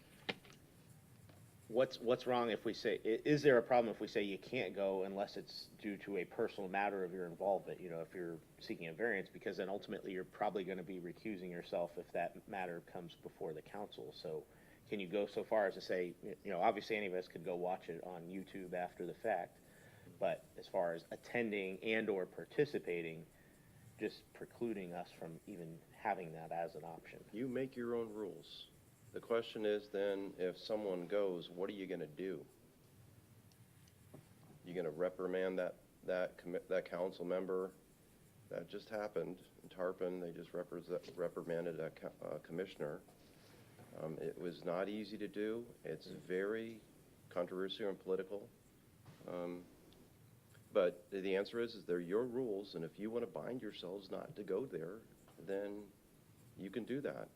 what's wrong if we say, is there a problem if we say you can't go unless it's due to a personal matter of your involvement, if you're seeking a variance, because then ultimately you're probably going to be recusing yourself if that matter comes before the council. So can you go so far as to say, obviously any of us could go watch it on YouTube after the fact, but as far as attending and or participating, just precluding us from even having that as an option? You make your own rules. The question is then, if someone goes, what are you going to do? You're going to reprimand that council member? That just happened in Tarpon. They just reprimanded a commissioner. It was not easy to do. It's very controversial and political. But the answer is they're your rules, and if you want to bind yourselves not to go there, then you can do that.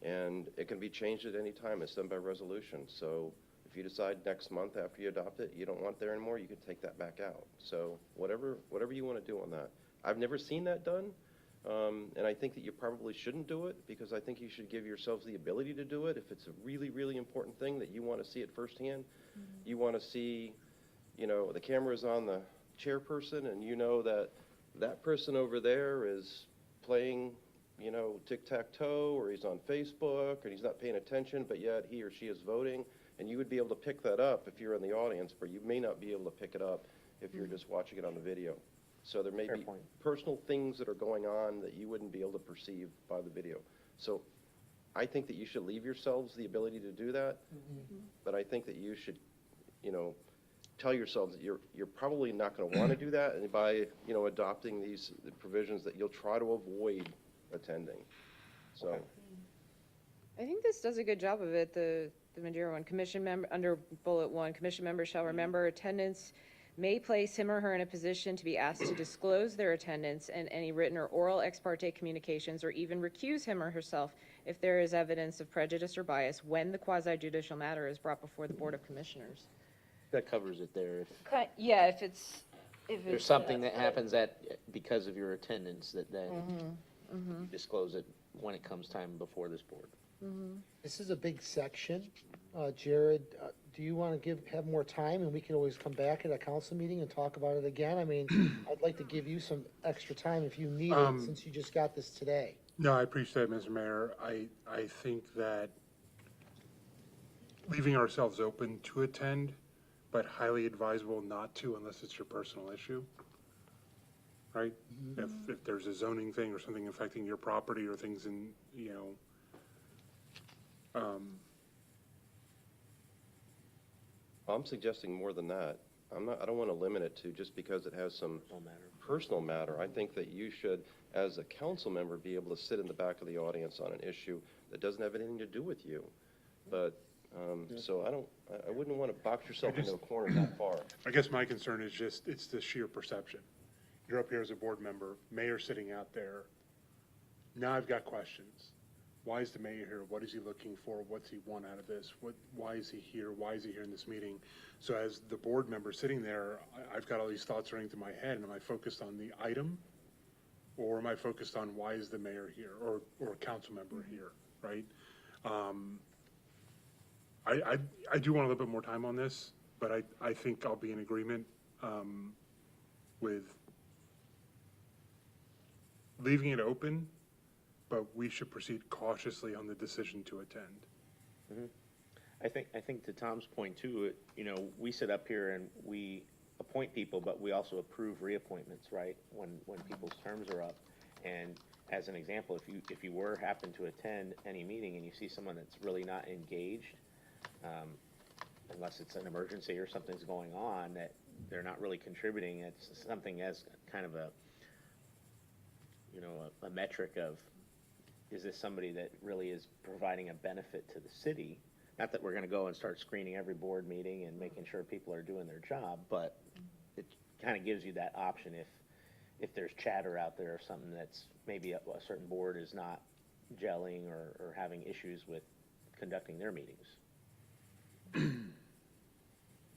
And it can be changed at any time. It's done by resolution. So if you decide next month after you adopt it, you don't want it there anymore, you can take that back out. So whatever you want to do on that. I've never seen that done, and I think that you probably shouldn't do it, because I think you should give yourselves the ability to do it if it's a really, really important thing that you want to see it firsthand. You want to see, the camera's on the chairperson, and that person over there is playing, tic-tac-toe, or he's on Facebook, and he's not paying attention, but yet he or she is voting, and you would be able to pick that up if you're in the audience, but you may not be able to pick it up if you're just watching it on the video. So there may be personal things that are going on that you wouldn't be able to perceive by the video. So I think that you should leave yourselves the ability to do that, but I think that you should, tell yourselves that you're probably not going to want to do that, and by adopting these provisions that you'll try to avoid attending. So I think this does a good job of it. The Madeira one, commission member, under bullet 1, commission members shall remember attendance may place him or her in a position to be asked to disclose their attendance and any written or oral ex parte communications, or even recuse him or herself if there is evidence of prejudice or bias when the quasi-judicial matter is brought before the Board of Commissioners. That covers it there. Yeah, if it's There's something that happens because of your attendance that then you disclose it when it comes time before this board. This is a big section. Jared, do you want to have more time, and we can always come back at a council meeting and talk about it again? I mean, I'd like to give you some extra time if you need it, since you just got this today. No, I appreciate it, Mr. Mayor. I think that leaving ourselves open to attend, but highly advisable not to unless it's your personal issue, right? If there's a zoning thing or something affecting your property or things in, I'm suggesting more than that. I don't want to limit it to just because it has some personal matter. I think that you should, as a council member, be able to sit in the back of the audience on an issue that doesn't have anything to do with you. But so I wouldn't want to box yourself into a corner that far. I guess my concern is just, it's the sheer perception. You're up here as a board member, mayor sitting out there. Now I've got questions. why is the mayor here? What is he looking for? What's he want out of this? Why is he here? Why is he here in this meeting? So as the board member sitting there, I've got all these thoughts running through my head, and am I focused on the item? Or am I focused on why is the mayor here, or a council member here, right? I do want a little bit more time on this, but I think I'll be in agreement with leaving it open, but we should proceed cautiously on the decision to attend. I think to Tom's point too, you know, we sit up here and we appoint people, but we also approve reappointments, right? When people's terms are up. And as an example, if you happen to attend any meeting and you see someone that's really not engaged, unless it's an emergency or something's going on, that they're not really contributing, it's something as kind of a, you know, a metric of, is this somebody that really is providing a benefit to the city? Not that we're gonna go and start screening every board meeting and making sure people are doing their job, but it kind of gives you that option if there's chatter out there or something that's maybe a certain board is not gelling or having issues with conducting their meetings.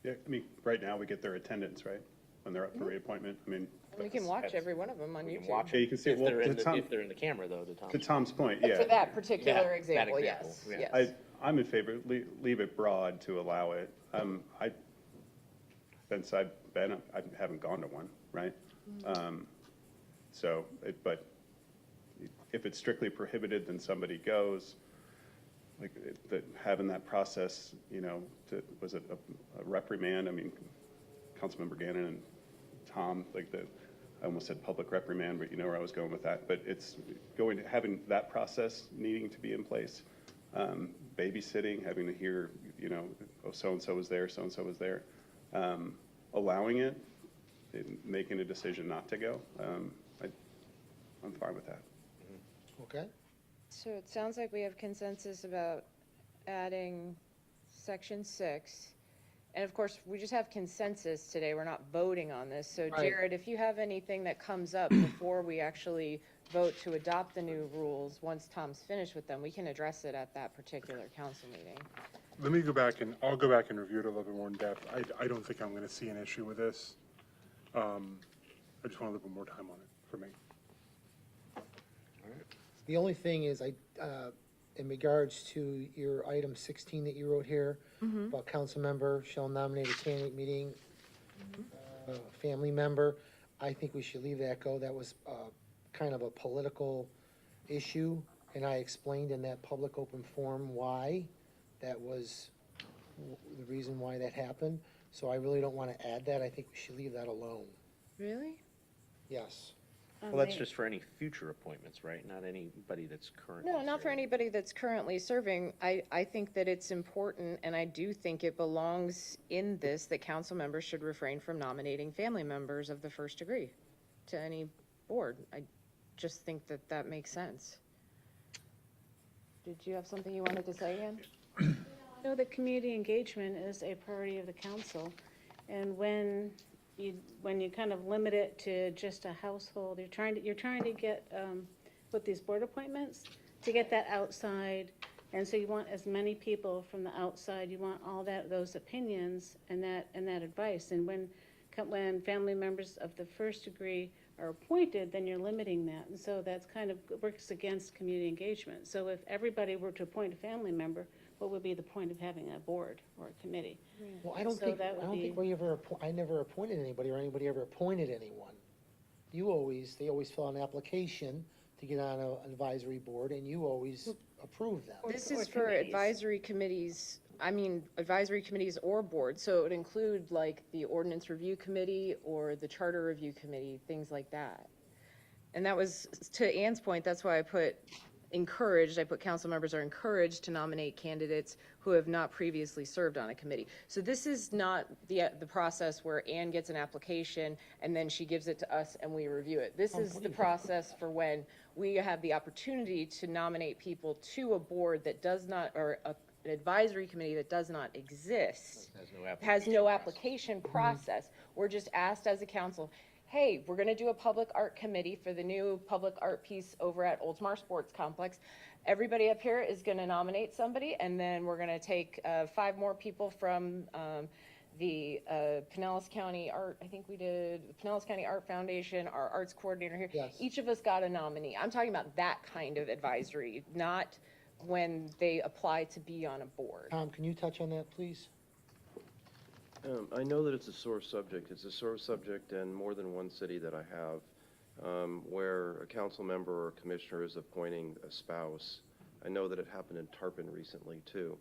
Yeah, I mean, right now, we get their attendance, right, when they're up for reappointment, I mean. We can watch every one of them on We can YouTube. watch Yeah, you it can see, if well, they're in to Tom- if they're in the camera though, to Tom's. To Tom's point, For yeah, that particular Yeah, that example, example, yes, yeah. yes. I'm in favor, leave it broad to allow it. Since I've been, I haven't gone to one, right? But if it's strictly prohibited, then somebody goes, like, having that process, you know, was it a reprimand? I mean, Councilmember Gannon and Tom, I almost said public reprimand, but you know where I was going with that. But it's having that process needing to be in place. Babysitting, having to hear, you know, oh, so-and-so was there, so-and-so was there. Allowing it, and making a decision not to go, I'm fine with that. Okay? So it sounds like we have consensus about adding section 6. And of course, we just have consensus today, we're not voting on this. So Right. Jared, if you have anything that comes up before we actually vote to adopt the new rules, once Tom's finished with them, we can address it at that particular council meeting. Let me go back and, I'll go back and review it a little bit more in depth. I don't think I'm gonna see an issue with this. I just want a little bit more time on it for me. The only thing is, in regards to your item 16 that you wrote here, about council member shall nominate a candidate meeting, family member, I think we should leave that go. That was kind of a political issue, and I explained in that public open forum why that was the reason why that happened. So I really don't want to add that. I think we should leave that alone. Really? Yes. Well, that's just for any future appointments, right? Not anybody that's currently. No, not for serving. anybody that's currently serving. I think that it's important, and I do think it belongs in this, that council members should refrain from nominating family members of the first degree to any board. I just think that that makes sense. Did you have something you wanted to say, Ann? I know that community engagement is a priority of the council, and when you kind of limit it to just a household, you're trying to get, with these board appointments, to get that outside, and so you want as many people from the outside, you want all those opinions and that advice, and when family members of the first degree are appointed, then you're limiting that, and so that's kind of works against community engagement. So if everybody were to appoint a family member, what would be the point of having a board or a committee? Well, I don't So think, that would be- I never appointed anybody, or anybody ever appointed anyone. They always fill out an application to get on an advisory board, and you always approve them. This Or is for committees. advisory committees or boards, so it would include like the ordinance review committee or the charter review committee, things like that. And that was, to Ann's point, that's why I put council members are encouraged to nominate candidates who have not previously served on a committee. So this is not the process where Ann gets an application and then she gives it to us and we review it. This is the process for when we have the opportunity to nominate people to a board that does not, or an advisory committee that does not exist. Has no application process. We're just asked as a council, hey, we're gonna do a public art committee for the new public art piece over at Oldsmar Sports Complex. Everybody up here is gonna nominate somebody, and then we're gonna take 5 more people from the Pinellas County Art, I think we did, the Pinellas County Art Foundation, our arts coordinator here. Yes. Each of us got a nominee. I'm talking about that kind of advisory, not when they apply to be on a board. Tom, can you touch on that, please? I know that it's a sore subject. It's a sore subject in more than one city that I have, where a council member or commissioner is appointing a spouse. I know that it happened in Tarpon recently, too,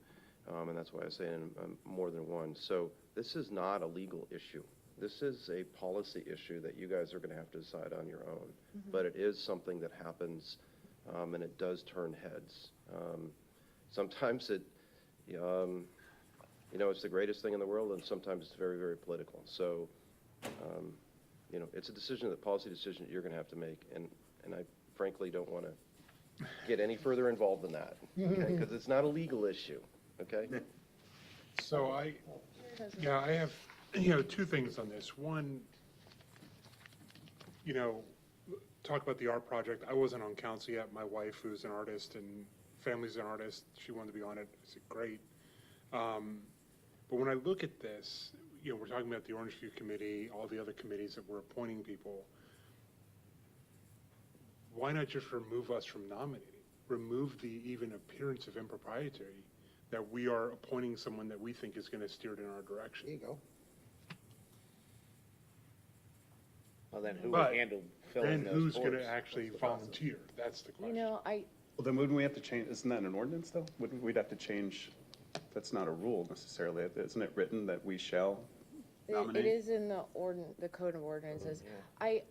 and that's why I say in more than one. So this is not a legal issue. This is a policy issue that you guys are going to have to decide on your own. But it is something that happens, and it does turn heads. Sometimes it, it's the greatest thing in the world, and sometimes it's very, very political. So, it's a decision, policy decision that you're going to have to make, and I frankly don't want to get any further involved in that, because it's not a legal issue, okay? So I have, 2 things on this. One, talk about the art project. I wasn't on council yet. My wife, who's an artist and family's an artist, she wanted to be on it. I said, great. But when I look at this, we're talking about the Orange View Committee, all the other committees that we're appointing people. Why not just remove us from nominating? Remove the even appearance of impropriety that we are appointing someone that we think is going to steer it in our direction. There you go. Well, then who But would handle filling Then those who's going boards? to actually volunteer? That's the question. Well, then wouldn't we have to change, isn't that an ordinance, though? Wouldn't we'd have to change, that's not a rule necessarily, isn't it written that we shall nominate? It is in the Code of Ordinances. I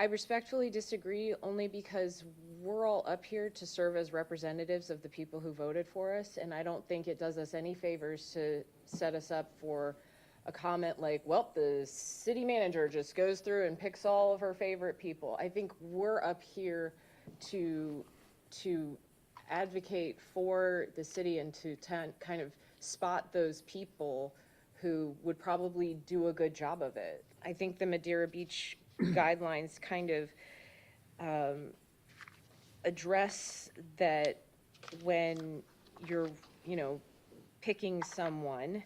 respectfully disagree, only because we're all up here to serve as representatives of the people who voted for us, and I don't think it does us any favors to set us up for a comment like, well, the city manager just goes through and picks all of her favorite people. I think we're up here to advocate for the city and to kind of spot those people who would probably do a good job of it. I think the Madeira Beach guidelines kind of address that when you're, picking someone,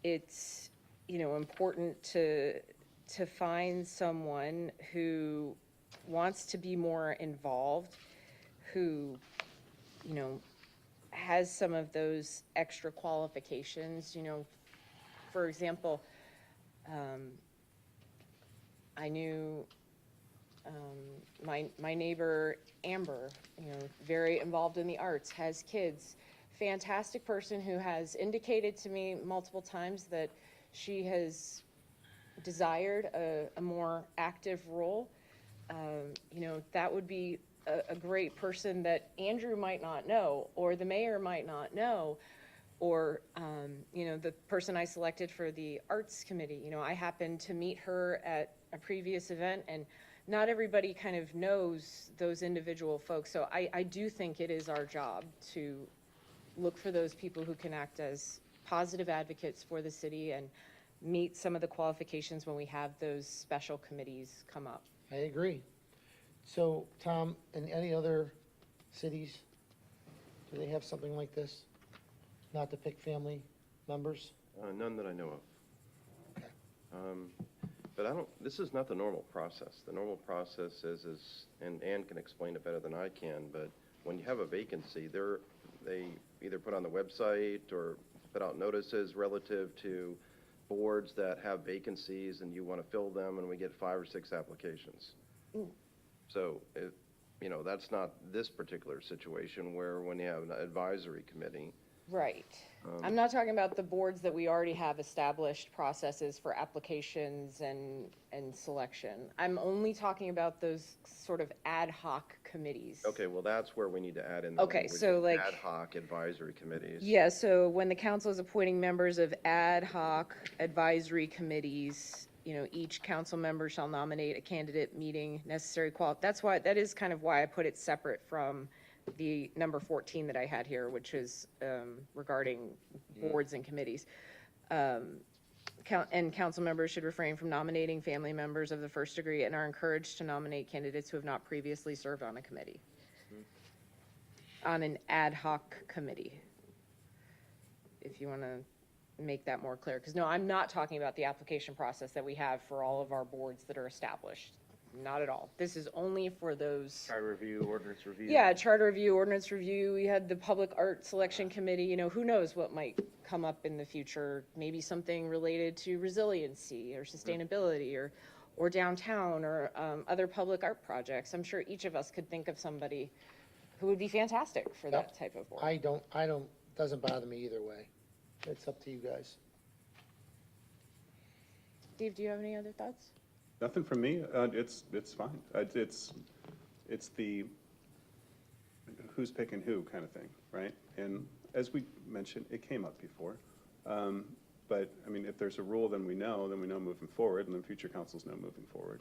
it's, important to find someone who wants to be more involved, who, has some of those extra qualifications. For example, I knew my neighbor Amber, very involved in the arts, has kids, fantastic person who has indicated to me multiple times that she has desired a more active role. That would be a great person that Andrew might not know, or the mayor might not know, or, the person I selected for the arts committee. I happened to meet her at a previous event, and not everybody kind of knows those individual folks. So I do think it is our job to look for those people who can act as positive advocates for the city and meet some of the qualifications when we have those special committees come up. I agree. So, Tom, in any other cities, do they have something like this? Not to pick family members? None that I know of. Okay. But this is not the normal process. The normal process is, and Ann can explain it better than I can, but when you have a vacancy, they either put on the website or put out notices relative to boards that have vacancies and you want to fill them, and we get 5 or 6 applications. So, that's not this particular situation where when you have an advisory committee. Right. I'm not talking about the boards that we already have established processes for applications and selection. I'm only talking about those sort of ad hoc committees. Okay, well, that's where we need to add in the Okay, language so of like- ad hoc advisory committees. Yeah, so when the council is appointing members of ad hoc advisory committees, each council member shall nominate a candidate meeting necessary that is kind of why I put it separate from the number 14 that I had here, which is regarding boards and committees. And council members should refrain from nominating family members of the first degree and are encouraged to nominate candidates who have not previously served on a committee. On an ad hoc committee. If you want to make that more clear, because no, I'm not talking about the application process that we have for all of our boards that are established. Not at all. This is only for those. Charter review, ordinance review. Yeah, charter review, ordinance review, we had the public art selection committee, you know, who knows what might come up in the future, maybe something related to resiliency or sustainability or downtown or other public art projects. I'm sure each of us could think of somebody who would be fantastic for that type of board. I don't, doesn't bother me either way. It's up to you guys. Steve, do you have any other thoughts? Nothing from me. It's fine. It's the who's picking who kind of thing, right? And as we mentioned, it came up before. But I mean, if there's a rule, then we know moving forward, and then future councils know moving forward.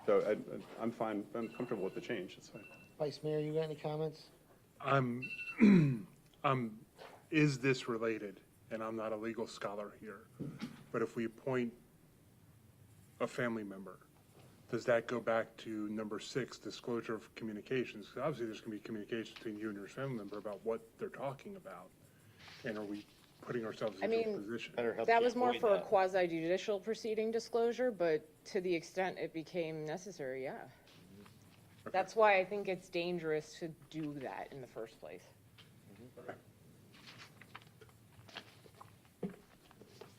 So I'm fine. I'm comfortable with the change. It's fine. Vice Mayor, you got any comments? Is this related? And I'm not a legal scholar here, but if we appoint a family member, does that go back to number 6, disclosure of communications? 'Cause obviously, there's going to be communication between you and your family member about what they're talking about. And are we putting ourselves into a position? That was more for a quasi judicial proceeding disclosure, but to the extent it became necessary, yeah. That's why I think it's dangerous to do that in the first place.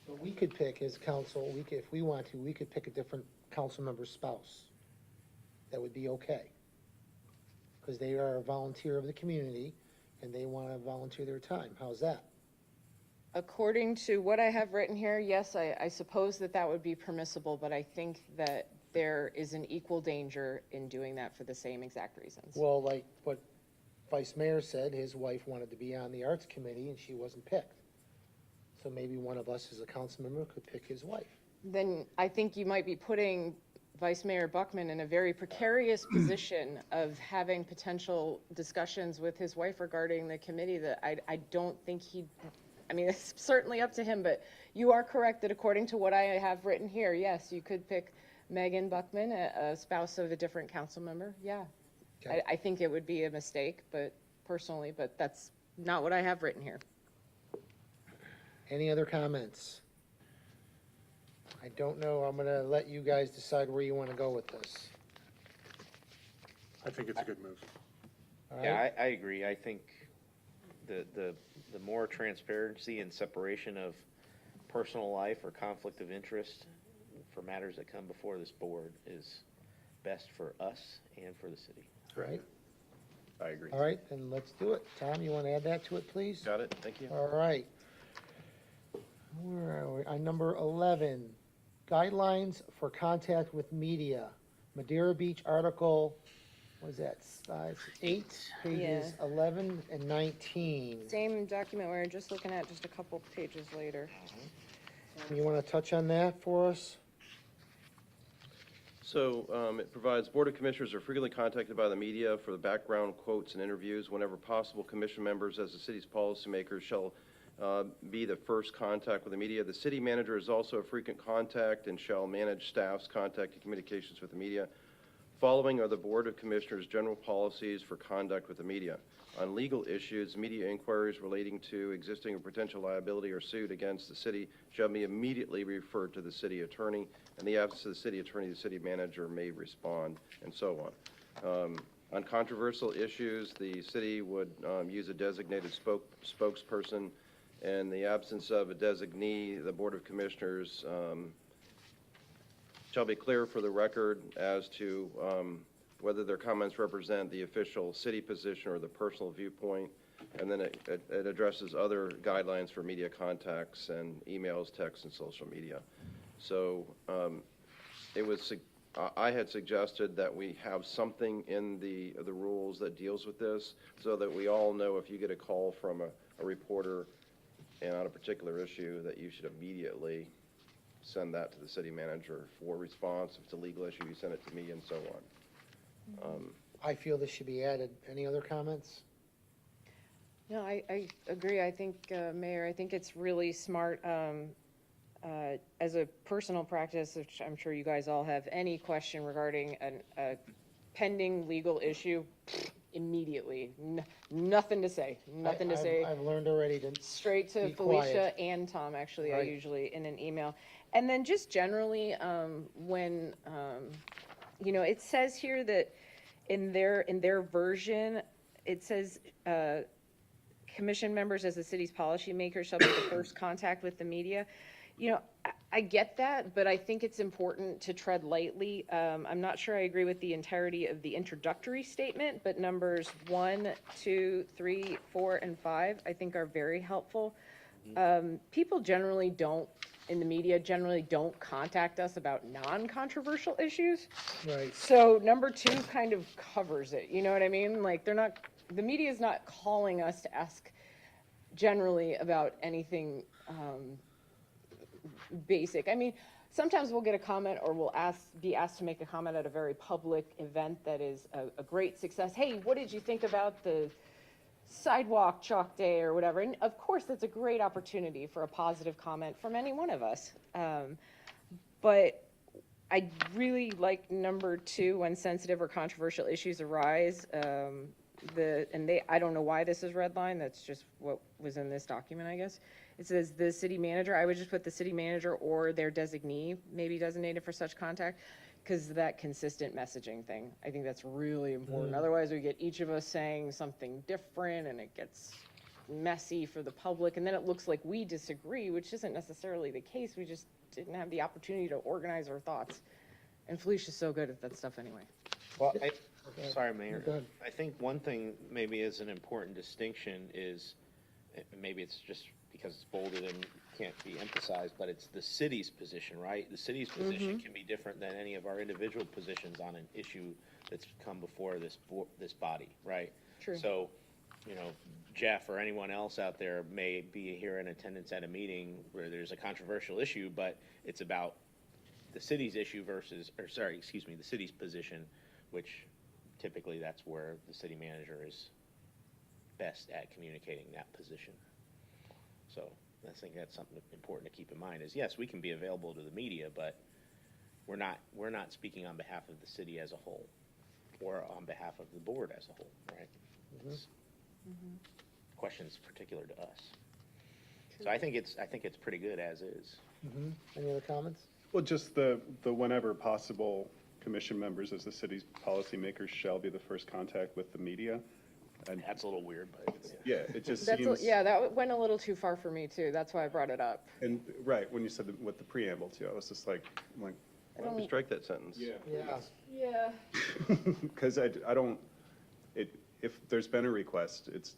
But we could pick as council, if we want to, we could pick a different council member's spouse. That would be okay. Because they are a volunteer of the community and they want to volunteer their time. How's that? According to what I have written here, yes, I suppose that would be permissible, but I think that there is an equal danger in doing that for the same exact reasons. Well, like what Vice Mayor said, his wife wanted to be on the Arts Committee and she wasn't picked. So maybe one of us as a council member could pick his wife. Then I think you might be putting Vice Mayor Buckman in a very precarious position of having potential discussions with his wife regarding the committee that I don't think I mean, it's certainly up to him, but you are correct that according to what I have written here, yes, you could pick Megan Buckman, a spouse of a different council member, yeah. Okay. I think it would be a mistake, but personally, but that's not what I have written here. Any other comments? I don't know. I'm going to let you guys decide where you want to go with this. I think it's a good move. All Yeah, right? I agree. I think the more transparency and separation of personal life or conflict of interest for matters that come before this board is best for us and for the city. Right. I agree. All right, then let's do it. Tom, you want to add that to it, please? Got it, thank you. All right. Where are we? On number 11, guidelines for contact with media. Madeira Beach article, what is that, 8, pages 11 and 19. Same document we're just looking at just a couple pages later. You want to touch on that for us? So it provides Board of Commissioners are frequently contacted by the media for the background quotes and interviews. Whenever possible, commission members, as the city's policymakers, shall be the first contact with the media. The city manager is also a frequent contact and shall manage staff's contact and communications with the media. Following are the Board of Commissioners' general policies for conduct with the media. On legal issues, media inquiries relating to existing or potential liability or suit against the city shall be immediately referred to the city attorney. In the absence of the city attorney, the city manager may respond, and so on. On controversial issues, the city would use a designated spokesperson. In the absence of a designee, the Board of Commissioners shall be clear for the record as to whether their comments represent the official city position or the personal viewpoint. And then it addresses other guidelines for media contacts and emails, texts, and social media. So I had suggested that we have something in the rules that deals with this so that we all know if you get a call from a reporter and on a particular issue that you should immediately send that to the city manager for response. If it's a legal issue, you send it to me and so on. I feel this should be added. Any other comments? No, I agree. I think, Mayor, I think it's really smart, as a personal practice, which I'm sure you guys all have, any question regarding a pending legal issue, immediately, nothing to say, nothing to say. I've learned already to. Straight to Be quiet. Felicia and Tom, actually, I Right. usually, in an email. And then just generally, when, it says here that in their version, it says, commission members as the city's policymakers shall be the first contact with the media. I get that, but I think it's important to tread lightly. I'm not sure I agree with the entirety of the introductory statement, but numbers 1, 2, 3, 4, and 5, I think are very helpful. People generally don't, in the media, generally don't contact us about non-controversial issues. Right. So number 2 kind of covers it, you know what I mean? Like, the media is not calling us to ask generally about anything, basic. I mean, sometimes we'll get a comment or we'll be asked to make a comment at a very public event that is a great success. Hey, what did you think about the sidewalk chalk day or whatever? And of course, that's a great opportunity for a positive comment from any one of us. But I really like number 2, when sensitive or controversial issues arise. I don't know why this is redlined, that's just what was in this document, I guess. It says the city manager, I would just put the city manager or their designee, maybe designated for such contact, because that consistent messaging thing, I think that's really important. Otherwise, we get each of us saying something different, and it gets messy for the public, and then it looks like we disagree, which isn't necessarily the case. We just didn't have the opportunity to organize our thoughts. And Felicia's so good at that stuff anyway. Well, sorry, Mayor. Go ahead. I think one thing maybe is an important distinction is, maybe it's just because it's bolded and can't be emphasized, but it's the city's position, right? The city's position can be different than any of our individual positions on an issue that's come before this body, right? True. So, Jeff or anyone else out there may be here in attendance at a meeting where there's a controversial issue, but it's about the city's issue the city's position, which typically that's where the city manager is best at communicating that position. So I think that's something important to keep in mind is, yes, we can be available to the media, but we're not speaking on behalf of the city as a whole or on behalf of the board as a whole, right? It's questions particular to us. So I think it's pretty good as is. Any other comments? Well, just the whenever possible, commission members as the city's policymakers shall be the first contact with the media. And That's a little weird, but yeah, it just That's, seems. that went a little too far for me too. That's why I brought it up. And, right, when you said with the preamble too, I was just like, Why don't we strike that sentence? Yeah. Yeah. because I don't, if there's been a request, it's,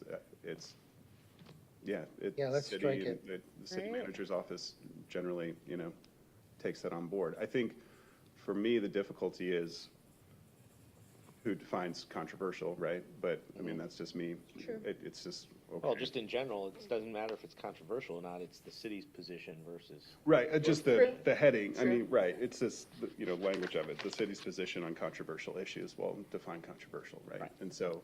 yeah. Yeah, let's city strike and it. The city Right. manager's office generally, takes that on board. I think, for me, the difficulty is who defines controversial, right? But, I mean, that's just me. True. It's just, okay. well, just in general, it doesn't matter if it's controversial or not. It's the city's position versus. Right, just True. the heading, I True. mean, right, it's just, language of it, the city's position on controversial issues, well, define controversial, right? Right. And so,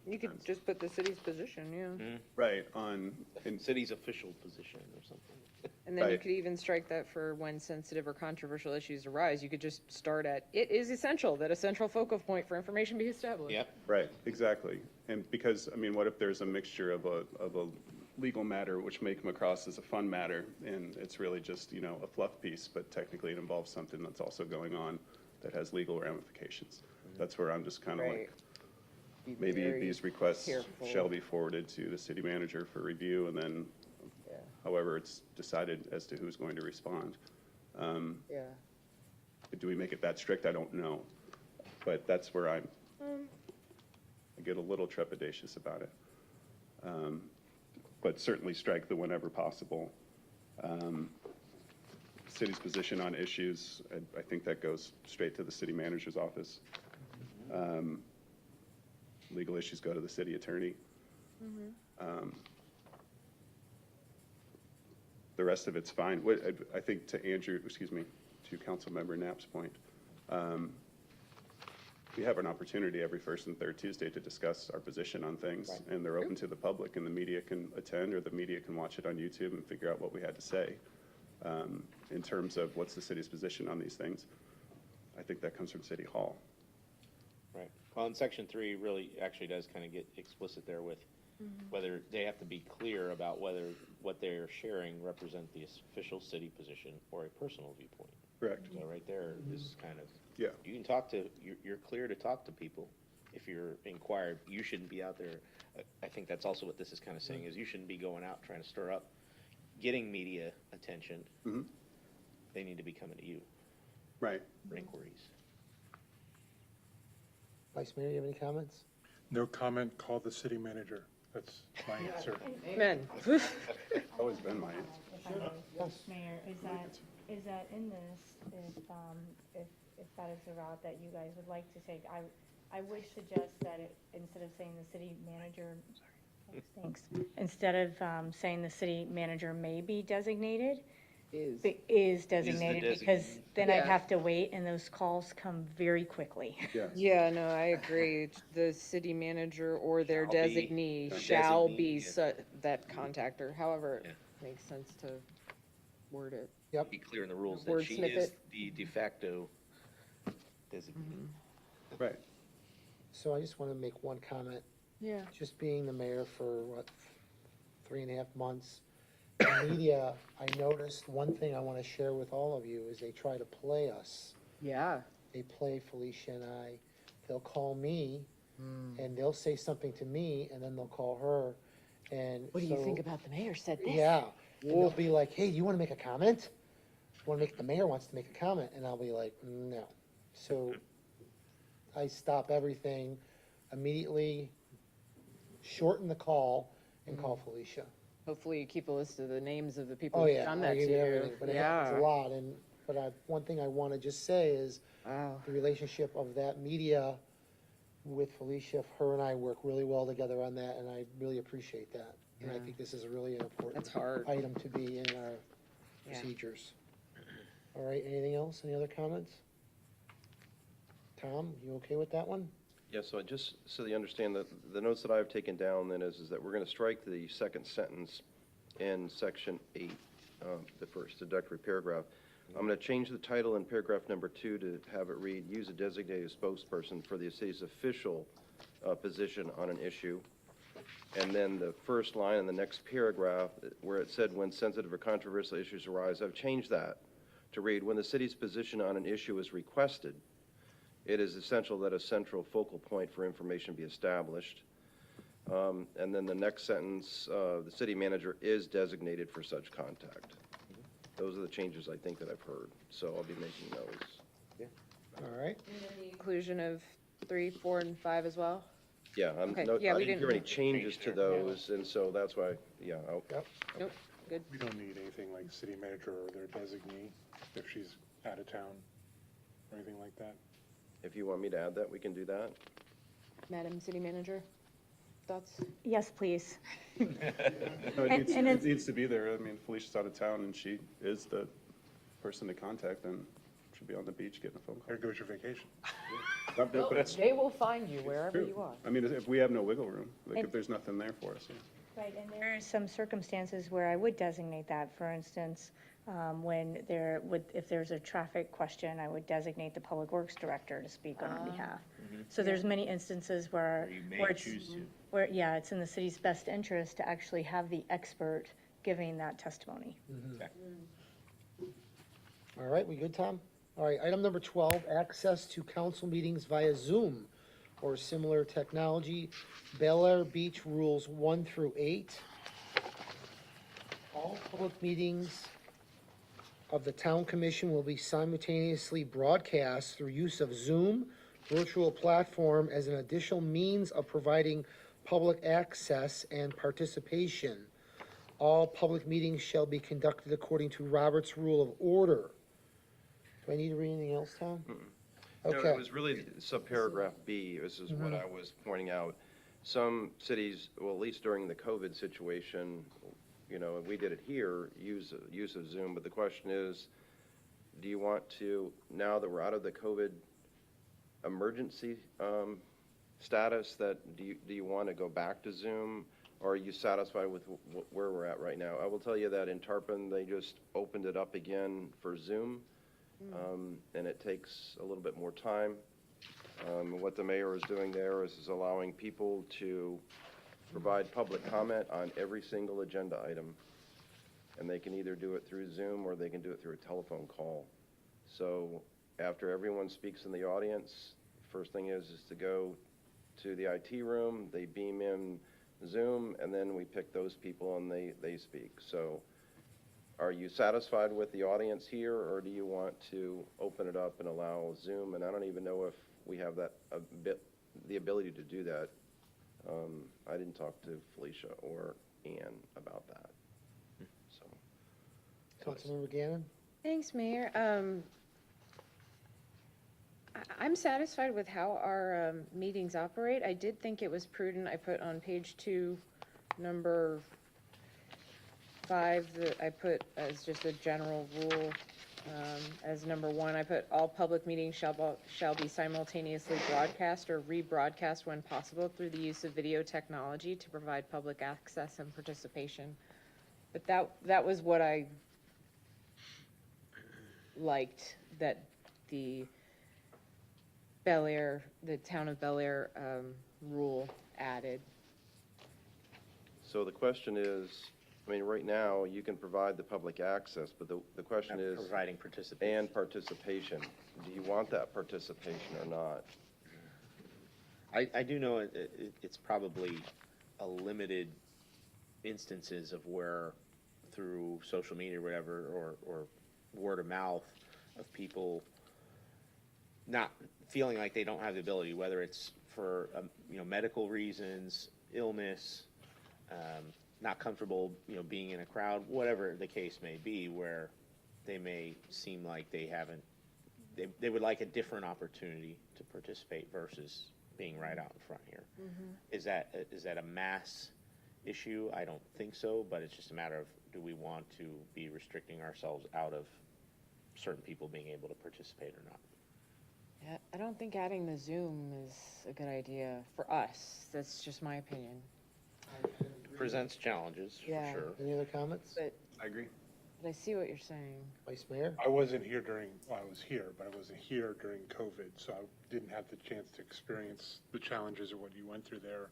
You could just put the city's position, yeah. right, in City's official position or something. And then you Right. could even strike that for when sensitive or controversial issues arise. You could just start at, it is essential that a central focal point for information be established. Yep. right, exactly. And because, I mean, what if there's a mixture of a legal matter which may come across as a fun matter, and it's really just, a fluff piece, but technically it involves something that's also going on that has legal ramifications. That's where I'm just kind of Right. like, Be maybe very these requests careful. shall be forwarded to the city manager for review, and then Yeah. however it's decided as to who's going to respond. Yeah. Do we make it that strict? I don't know. But that's where I get a little trepidatious about it. But certainly strike the whenever possible. City's position on issues, I think that goes straight to the city manager's office. Legal issues go to the city attorney. The rest of it's fine. I think to Councilmember Knapp's point, we have an opportunity every first and third Tuesday to discuss our position on things, and they're open to the public, and the media can attend, or the media can watch it on YouTube and figure out what we had to say. In terms of what's the city's position on these things, I think that comes from City Hall. Right. Well, and section 3 really actually does kind of get explicit there with whether they have to be clear about whether what they're sharing represent the official city position or a personal viewpoint. Correct. So right there is kind of, Yeah. you can talk to, you're clear to talk to people. If you're inquired, you shouldn't be out there. I think that's also what this is kind of saying, is you shouldn't be going out trying to stir up, getting media attention. Mhm. They need to be coming to you Right. for inquiries. Vice Mayor, you have any comments? No comment, call the city manager. That's my answer. Amen. Always been my answer. If I may, Mayor, is that in this, if that is the route that you guys would like to take, I would suggest that instead of saying the city manager, thanks, instead of saying the city manager may be designated, is designated, because then I'd Yeah. have to wait, and those calls come very quickly. Yes. Yeah, no, I agree. The city manager or their Shall be. designee shall Designee, be yeah. that contactor, however Yeah. it makes sense to word it. Be clear in the rules that Word she snippet. is the de facto designee. Right. So I just want to make one comment. Yeah. Just being the mayor for, 3.5 months, the media, I noticed, one thing I want to share with all of you is they try to play us. Yeah. They play Felicia and I. They'll call me, and they'll say something to me, and then they'll call her, and What do you so- think about the mayor said this? Yeah, and they'll be like, hey, you want to make a comment? The mayor wants to make a comment, and I'll be like, no. So I stop everything immediately, shorten the call, and call Felicia. Hopefully you keep a list of the names of the people Oh, who've yeah, done I that give to you you. everything, but it happens a Yeah. lot, one thing I want to just say is, Wow. the relationship of that media with Felicia, her and I work really well together on that, and I really appreciate that. And I Yeah. think this is really an important That's hard. item to be in our Yeah. procedures. All right, anything else? Any other comments? Tom, you okay with that one? Yeah, so just so you understand, the notes that I've taken down then is that we're going to strike the second sentence in section 8, the first introductory paragraph. I'm going to change the title in paragraph number 2 to have it read, use a designated spokesperson for the city's official position on an issue. And then the first line in the next paragraph, where it said, when sensitive or controversial issues arise, I've changed that to read, when the city's position on an issue is requested, it is essential that a central focal point for information be established. And then the next sentence, the city manager is designated for such contact. Those are the changes I think that I've heard, so I'll be making those. All right, And then the inclusion of 3, 4, and 5 as well? Yeah, Okay, I yeah, we didn't hear any didn't- changes to those, and so that's why, yeah, Nope, good. We don't need anything like city manager or their designee if she's out of town or anything like that. if you want me to add that, we can do that. Madam City Manager, thoughts? Yes, please. No, it And it's- needs to be there. I mean, Felicia's out of town, and she is the person to contact, and she'll be on the beach getting a phone call. There goes your vacation. But it's They will find you wherever true. you are. I mean, if we have no wiggle room, like if And- there's nothing there for us, yeah. Right, and there are some circumstances where I would designate that. For instance, if there's a traffic question, I would designate the Public Works Director to speak on our behalf. So there's many instances where, You may where it's, choose to. where, yeah, it's in the city's best interest to actually have the expert giving that testimony. all right, we good, Tom? All right, item number 12, access to council meetings via Zoom or similar technology. Bel Air Beach Rules 1 through 8. All public meetings of the town commission will be simultaneously broadcast through use of Zoom virtual platform as an additional means of providing public access and participation. All public meetings shall be conducted according to Robert's Rule of Order. Do I need to read anything else, Tom? No, Okay. it was really subparagraph B, this is what I was pointing out. Some cities, well, at least during the COVID situation, and we did it here, use of Zoom, but the question is, do you want to, now that we're out of the COVID emergency status, that do you want to go back to Zoom? Or are you satisfied with where we're at right now? I will tell you that in Tarpon, they just opened it up again for Zoom, and it takes a little bit more time. What the mayor is doing there is allowing people to provide public comment on every single agenda item. And they can either do it through Zoom or they can do it through a telephone call. So after everyone speaks in the audience, first thing is to go to the IT room, they beam in Zoom, and then we pick those people and they speak. So are you satisfied with the audience here, or do you want to open it up and allow Zoom? And I don't even know if we have that the ability to do that. I didn't talk to Felicia or Ann about that. So, Councilmember Gannon? Thanks, Mayor. I'm satisfied with how our meetings operate. I did think it was prudent. I put on page 2, number 5, that I put as just a general rule. As number 1, I put all public meetings shall be simultaneously broadcast or rebroadcast when possible through the use of video technology to provide public access and participation. But that was what I liked, that the town of Bel Air rule added. so the question is, I mean, right now, you can provide the public access, but the question is, Providing participation. and participation. Do you want that participation or not? I do know it's probably a limited instances of where through social media or whatever, or word of mouth of people not feeling like they don't have the ability, whether it's for, medical reasons, illness, not comfortable, being in a crowd, whatever the case may be, where they may seem like they they would like a different opportunity to participate versus being right out in front here. Is that a mass issue? I don't think so, but it's just a matter of, do we want to be restricting ourselves out of certain people being able to participate or not? Yeah, I don't think adding the Zoom is a good idea for us. That's just my opinion. Presents challenges, for Yeah. sure. Any other comments? But I agree. I see what you're saying. Vice Mayor? I wasn't here well, I was here, but I wasn't here during COVID, so I didn't have the chance to experience the challenges of what you went through there.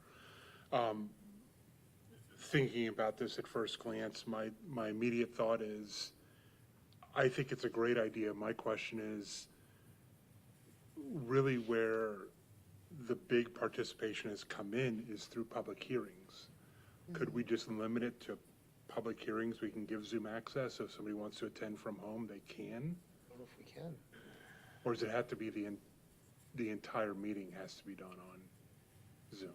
Thinking about this at first glance, my immediate thought is, I think it's a great idea. My question is, really where the big participation has come in is through public hearings. Could we just limit it to public hearings? We can give Zoom access, so if somebody wants to attend from home, they can? I don't know if we can. Or does it have to be the entire meeting has to be done on Zoom?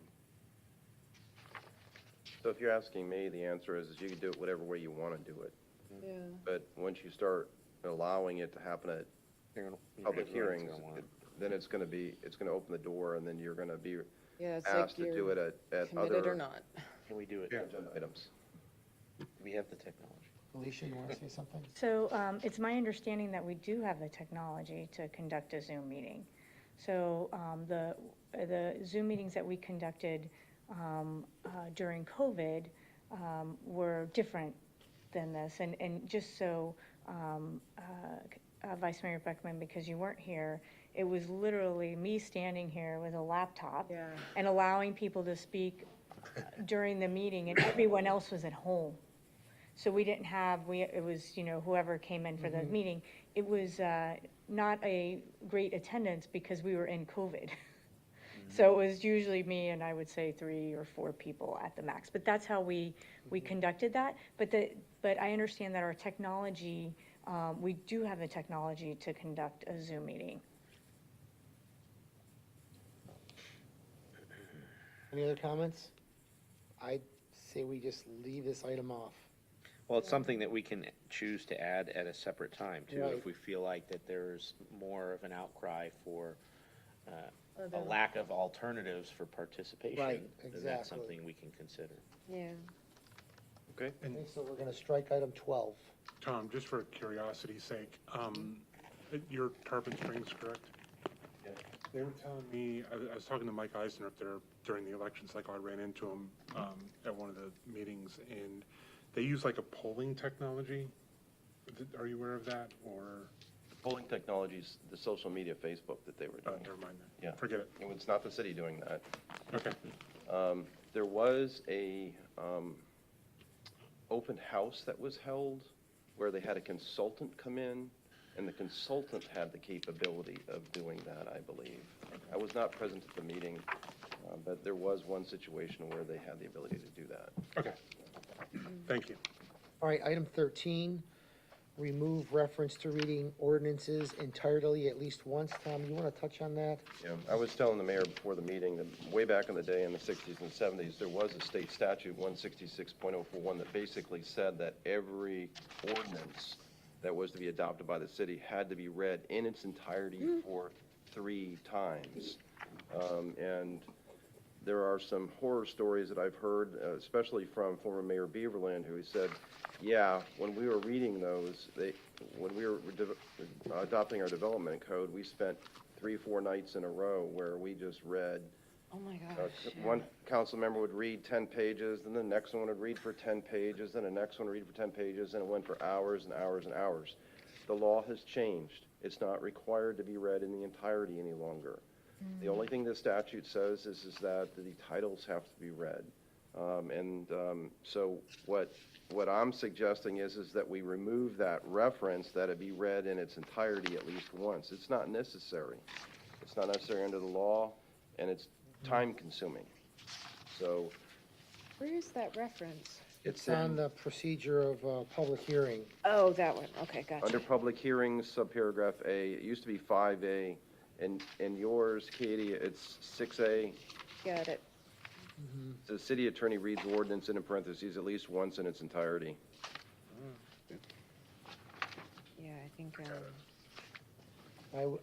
So if you're asking me, the answer is you can do it whatever way you want to do it. Yeah. But once you start allowing it to happen at public hearings, then it's going to open the door, and then you're going to be Yeah, it's asked like to do you're it at committed or other not. Can we do it? Yeah. agenda items. We have the technology. Felicia, you want to say something? So it's my understanding that we do have the technology to conduct a Zoom meeting. So the Zoom meetings that we conducted during COVID were different than this. And just so, Vice Mayor Beckman, because you weren't here, it was literally me standing here with a laptop Yeah. and allowing people to speak during the meeting, and everyone else was at home. So we didn't have, it was, whoever came in for the meeting. It was not a great attendance because we were in COVID. So it was usually me and I would say 3 or 4 people at the max. But that's how we conducted that. But I understand that our technology, we do have the technology to conduct a Zoom meeting. Any other comments? I'd say we just leave this item off. Well, it's something that we can choose to add at a separate time too, Right. if we feel like that there's more of an outcry for a lack of alternatives for participation. Right, Then that's exactly. something we can consider. Yeah. Okay? Okay, so we're going to strike item 12. Tom, just for curiosity's sake, your Tarpon Springs, correct? They were telling me, I was talking to Mike Eisner up there during the election cycle. I ran into him at one of the meetings, and they use like a polling technology. Are you aware of that, or? Polling technologies, the social media, Facebook that they were doing. Never mind that. Yeah. Forget it. It's not the city doing that. Okay. There was a open house that was held where they had a consultant come in, and the consultant had the capability of doing that, I believe. I was not present at the meeting, but there was one situation where they had the ability to do that. Okay. Thank you. All right, item 13, remove reference to reading ordinances entirely at least once. Tom, you want to touch on that? Yeah, I was telling the mayor before the meeting that way back in the day in the 60s and 70s, there was a state statute, 166.041, that basically said that every ordinance that was to be adopted by the city had to be read in its entirety for 3 times. And there are some horror stories that I've heard, especially from former Mayor Beaverland, who said, yeah, when we were reading those, when we were adopting our development code, we spent 3-4 nights in a row where we just read. Oh, my gosh. One council member would read 10 pages, then the next one would read for 10 pages, then the next one would read for 10 pages, and it went for hours and hours and hours. The law has changed. It's not required to be read in the entirety any longer. The only thing the statute says is that the titles have to be read. So what I'm suggesting is that we remove that reference, that it be read in its entirety at least once. It's not necessary. It's not necessary under the law, and it's time-consuming. So Where is that reference? It's on the procedure of public hearing. Oh, that one. Okay, gotcha. under public hearings, subparagraph A, it used to be 5A, and in yours, Katie, it's 6A. Got it. The city attorney reads ordinance in parentheses at least once in its entirety. Yeah, I think,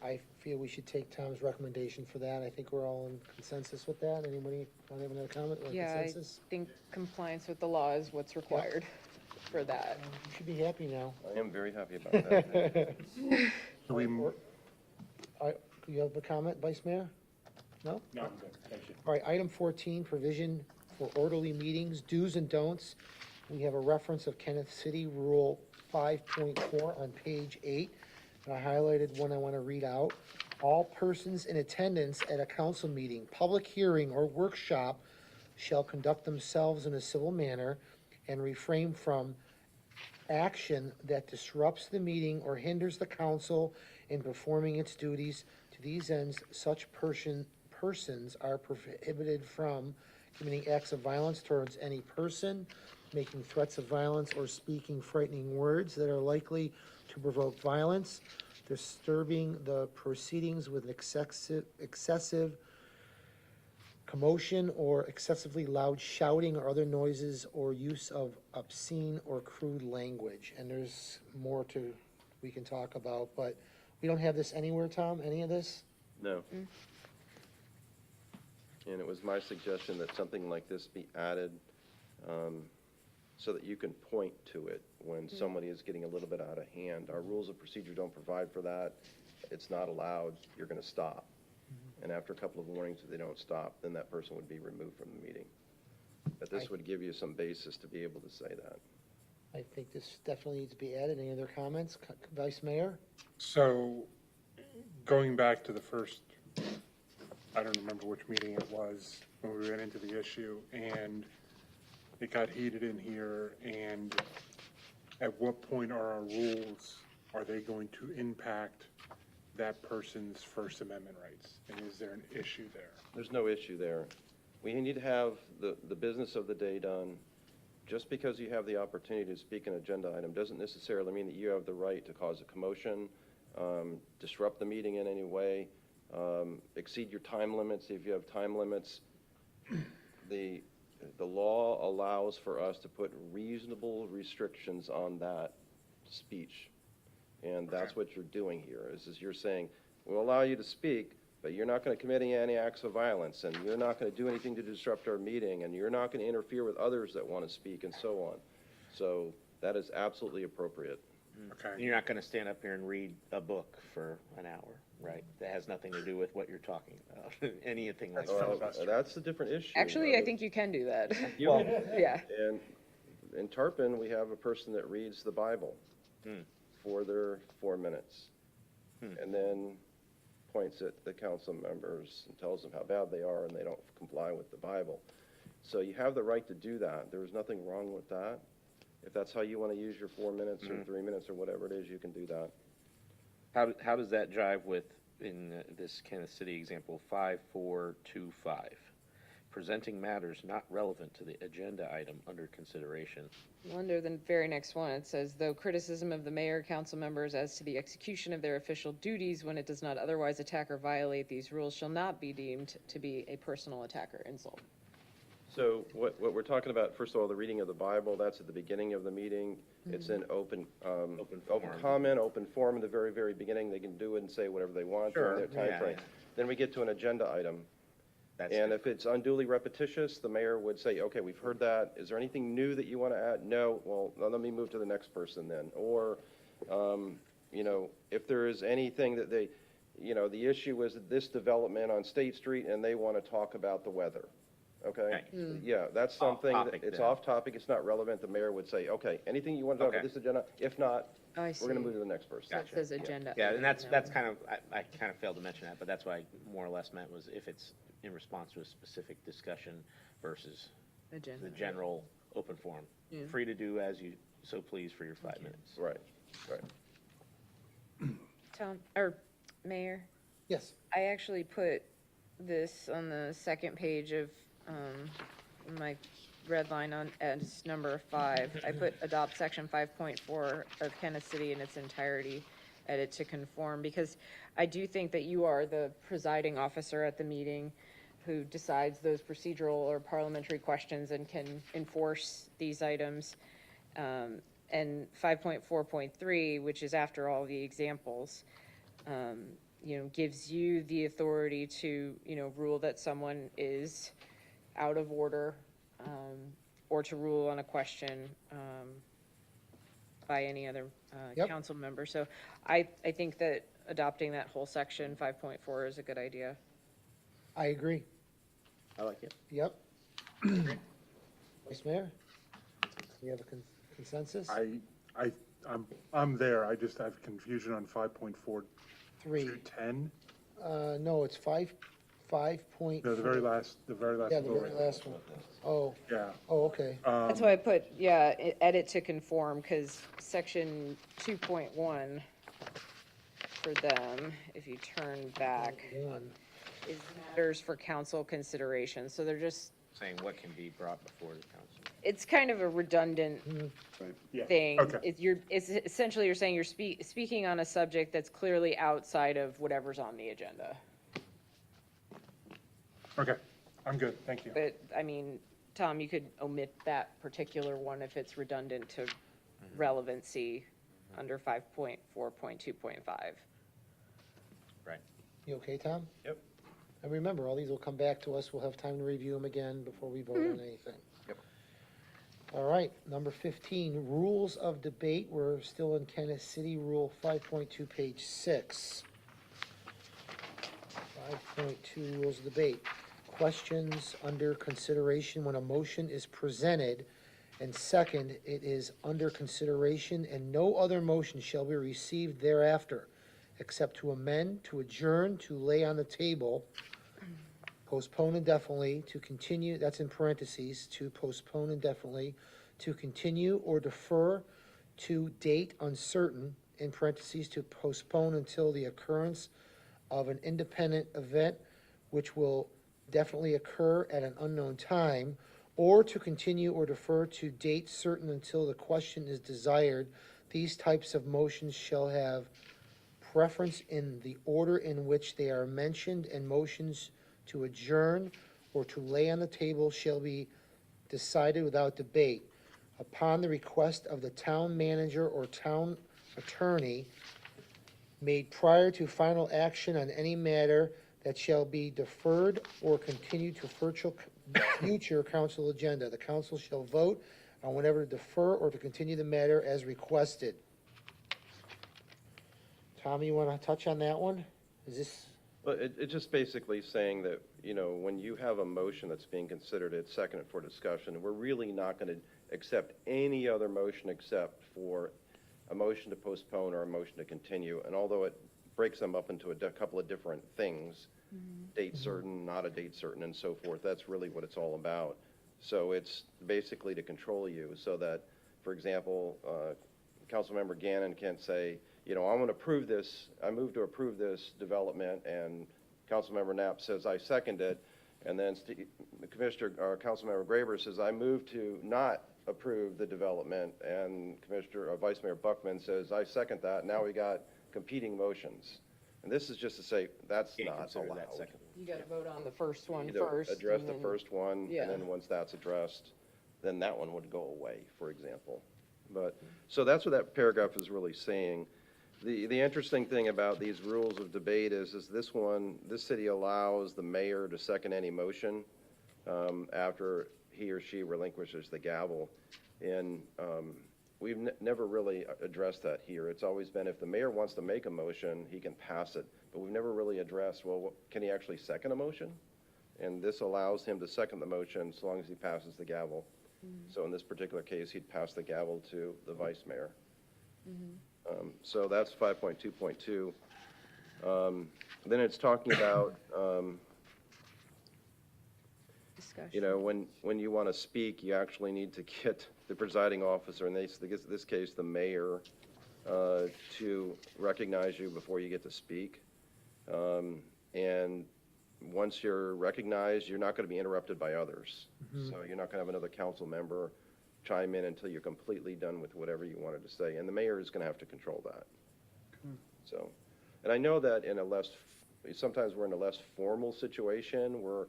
I feel we should take Tom's recommendation for that. I think we're all in consensus with that. Anybody want to have another comment or yeah, I consensus? think compliance with the law is what's required for that. You should be happy now. I am very happy about that. Do we, You have a comment, Vice Mayor? No? no, I'm good. Thank you. All right, item 14, provision for orderly meetings, do's and don'ts. We have a reference of Kenneth City Rule 5.4 on page 8. And I highlighted one I want to read out. All persons in attendance at a council meeting, public hearing, or workshop shall conduct themselves in a civil manner and refrain from action that disrupts the meeting or hinders the council in performing its duties. To these ends, such persons are prohibited from committing acts of violence towards any person, making threats of violence, or speaking frightening words that are likely to provoke violence, disturbing the proceedings with excessive commotion or excessively loud shouting or other noises, or use of obscene or crude language. And there's more we can talk about, but we don't have this anywhere, Tom, any of this? No. And it was my suggestion that something like this be added so that you can point to it when somebody is getting a little bit out of hand. Our rules of procedure don't provide for that. It's not allowed. You're going to stop. And after a couple of warnings, if they don't stop, then that person would be removed from the meeting. But this would give you some basis to be able to say that. I think this definitely needs to be added. Any other comments, Vice Mayor? So, going back to the first, I don't remember which meeting it was, when we ran into the issue, and it got heated in here, and at what point are our rules, are they going to impact that person's First Amendment rights? And is there an issue there? There's no issue there. We need to have the business of the day done. Just because you have the opportunity to speak an agenda item doesn't necessarily mean that you have the right to cause a commotion, disrupt the meeting in any way, exceed your time limits if you have time limits. The law allows for us to put reasonable restrictions on that speech. And that's what you're doing here, is you're saying, we'll allow you to speak, but you're not going to commit any acts of violence, and you're not going to do anything to disrupt our meeting, and you're not going to interfere with others that want to speak, and so on. So that is absolutely appropriate. Okay. You're not gonna stand up here and read a book for an hour. right? That has nothing to do with what you're talking about, anything like Well, that. that's a different issue. Actually, I think you can do that. You can- Yeah. And in Tarpon, we have a person that reads the Bible for their 4 minutes. And then points at the council members and tells them how bad they are and they don't comply with the Bible. So you have the right to do that. There's nothing wrong with that. If that's how you want to use your 4 minutes or 3 minutes or whatever it is, you can do that. How does that jive with, in this Kansas City example, 5425? Presenting matters not relevant to the agenda item under consideration. Under the very next one, it says, though criticism of the mayor, council members as to the execution of their official duties when it does not otherwise attack or violate these rules shall not be deemed to be a personal attack or insult. So what we're talking about, first of all, the reading of the Bible, that's at the beginning of the meeting. It's in open comment, open forum in the very, very beginning. They can do it and say whatever they want during their time frame. Then we get to an agenda item. And if it's unduly repetitious, the mayor would say, okay, we've heard that. Is there anything new that you want to add? No, well, let me move to the next person then. Or, if there is anything that they, the issue is this development on State Street and they want to talk about the weather. Okay? Yeah, that's something, it's off topic, it's not relevant. The mayor would say, okay, anything you want to talk about this agenda? If not, I we're going to see. move to the next person. That says agenda. Yeah, and that's kind of, I kind of failed to mention that, but that's what I more or less meant was if it's in response to a specific discussion versus Agenda. the general open forum. Free to do as you so please for your 5 minutes. Right. Tom, or Mayor, Yes. I actually put this on the second page of my red line on as number 5. I put adopt section 5.4 of Kansas City in its entirety, edit to conform, because I do think that you are the presiding officer at the meeting who decides those procedural or parliamentary questions and can enforce these items. And 5.4.3, which is after all the examples, gives you the authority to, rule that someone is out of order, or to rule on a question by any other Yep. council member. So I think that adopting that whole section, 5.4, is a good idea. I agree. I like it. Yep. Vice Mayor? We have a consensus? I'm there, I just have confusion on 5.4 3. to 10. No, it's 5.4. No, the very last Yeah, the bullet very right last one. Oh, there. oh, okay. Yeah. That's why I put, edit to conform, because section 2.1 for them, if you turn back, One. is matters for council consideration. So they're just, Saying what can be brought before the council. it's kind of a redundant Yeah. thing. Okay. It's essentially you're saying you're speaking on a subject that's clearly outside of whatever's on the agenda. Okay, I'm good, thank you. But, I mean, Tom, you could omit that particular one if it's redundant to relevancy under 5.4.2.5. Right. You okay, Tom? Yep. And remember, all these will come back to us. We'll have time to review them again before we vote on anything. Yep. All right, number 15, rules of debate. We're still in Kansas City, Rule 5.2, page 6. 5.2, rules of debate. Questions under consideration when a motion is presented. And second, it is under consideration and no other motion shall be received thereafter, except to amend, to adjourn, to lay on the table, postpone indefinitely, to continue, that's in parentheses, to postpone indefinitely, to continue or defer to date uncertain, in parentheses, to postpone until the occurrence of an independent event which will definitely occur at an unknown time, or to continue or defer to date certain until the question is desired. These types of motions shall have preference in the order in which they are mentioned, and motions to adjourn or to lay on the table shall be decided without debate upon the request of the town manager or town attorney, made prior to final action on any matter that shall be deferred or continued to future council agenda. The council shall vote on whatever to defer or to continue the matter as requested. Tommy, you want to touch on that one? Is this, But it's just basically saying that, you know, when you have a motion that's being considered, it's seconded for discussion, we're really not going to accept any other motion except for a motion to postpone or a motion to continue. And although it breaks them up into a couple of different things, date certain, not a date certain, and so forth, that's really what it's all about. So it's basically to control you so that, for example, Councilmember Gannon can't say, you know, I want to approve this, I move to approve this development, and Councilmember Knapp says, I second it, and then Commissioner, or Councilmember Graber says, I move to not approve the development, and Commissioner, or Vice Mayor Buckman says, I second that. Now we got competing motions. And this is just to say, that's Can't not consider that allowed. second. You gotta vote on the first one You know, first. address and the then- first one, Yeah. and then once that's addressed, then that one would go away, for example. But, so that's what that paragraph is really saying. The interesting thing about these rules of debate is this one, this city allows the mayor to second any motion after he or she relinquishes the gavel. And we've never really addressed that here. It's always been if the mayor wants to make a motion, he can pass it. But we've never really addressed, well, can he actually second a motion? And this allows him to second the motion as long as he passes the gavel. So in this particular case, he'd pass the gavel to the vice mayor. So that's 5.2.2. Then it's talking about, Discussion. you know, when you want to speak, you actually need to get the presiding officer, in this case, the mayor, to recognize you before you get to speak. And once you're recognized, you're not going to be interrupted by others. So you're not going to have another council member chime in until you're completely done with whatever you wanted to say. And the mayor is going to have to control that. So, and I know that sometimes we're in a less formal situation. We're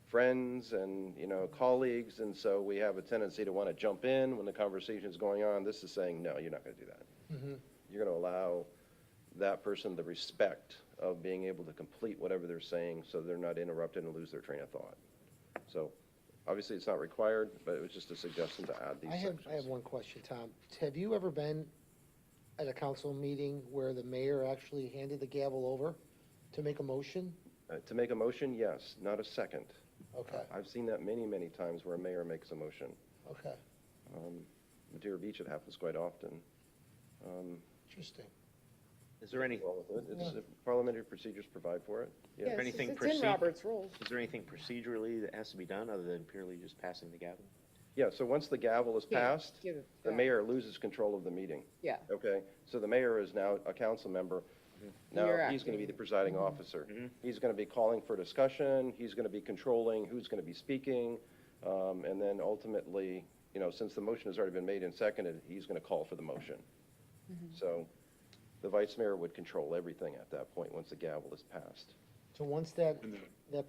friends and, you know, colleagues, and so we have a tendency to want to jump in when the conversation is going on. This is saying, no, you're not going to do that. You're going to allow that person the respect of being able to complete whatever they're saying so they're not interrupted and lose their train of thought. So obviously it's not required, but it was just a suggestion to add these I sections. have one question, Tom. Have you ever been at a council meeting where the mayor actually handed the gavel over to make a motion? To make a motion, yes, not a second. Okay, I've seen that many, many times where a mayor makes a motion. okay, Madeira Beach, it happens quite often. interesting. Is there any, Well, it's, parliamentary procedures provide for it. Yeah. Yes, anything it's in proceed- Robert's rules. is there anything procedurally that has to be done other than purely just passing the gavel? Yeah, so once the gavel is Yeah, passed, give it the back. mayor loses control of the meeting. Yeah. Okay, so the mayor is now a council member. Now, You're he's going to be acting. the presiding officer. He's going to be calling for discussion, he's going to be controlling who's going to be speaking, and then ultimately, you know, since the motion has already been made and seconded, he's going to call for the motion. So the vice mayor would control everything at that point, once the gavel is passed. So once that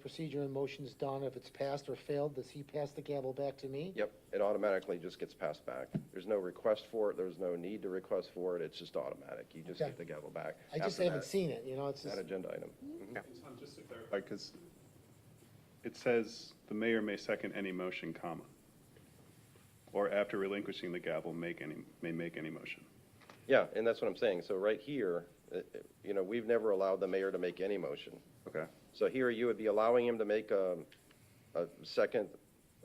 procedure in motion is done, if it's passed or failed, does he pass the gavel back to me? Yep, it automatically just gets passed back. There's no request for it, there's no need to request for it, it's just automatic. You just Okay. get the gavel back. I just after haven't that- seen it, you know, it's just, That agenda item. Tom, just to clarify, because it says the mayor may second any motion, comma, or after relinquishing the gavel, may make any motion. Yeah, and that's what I'm saying. So right here, you know, we've never allowed the mayor to make any motion. Okay. So here you would be allowing him to make a second,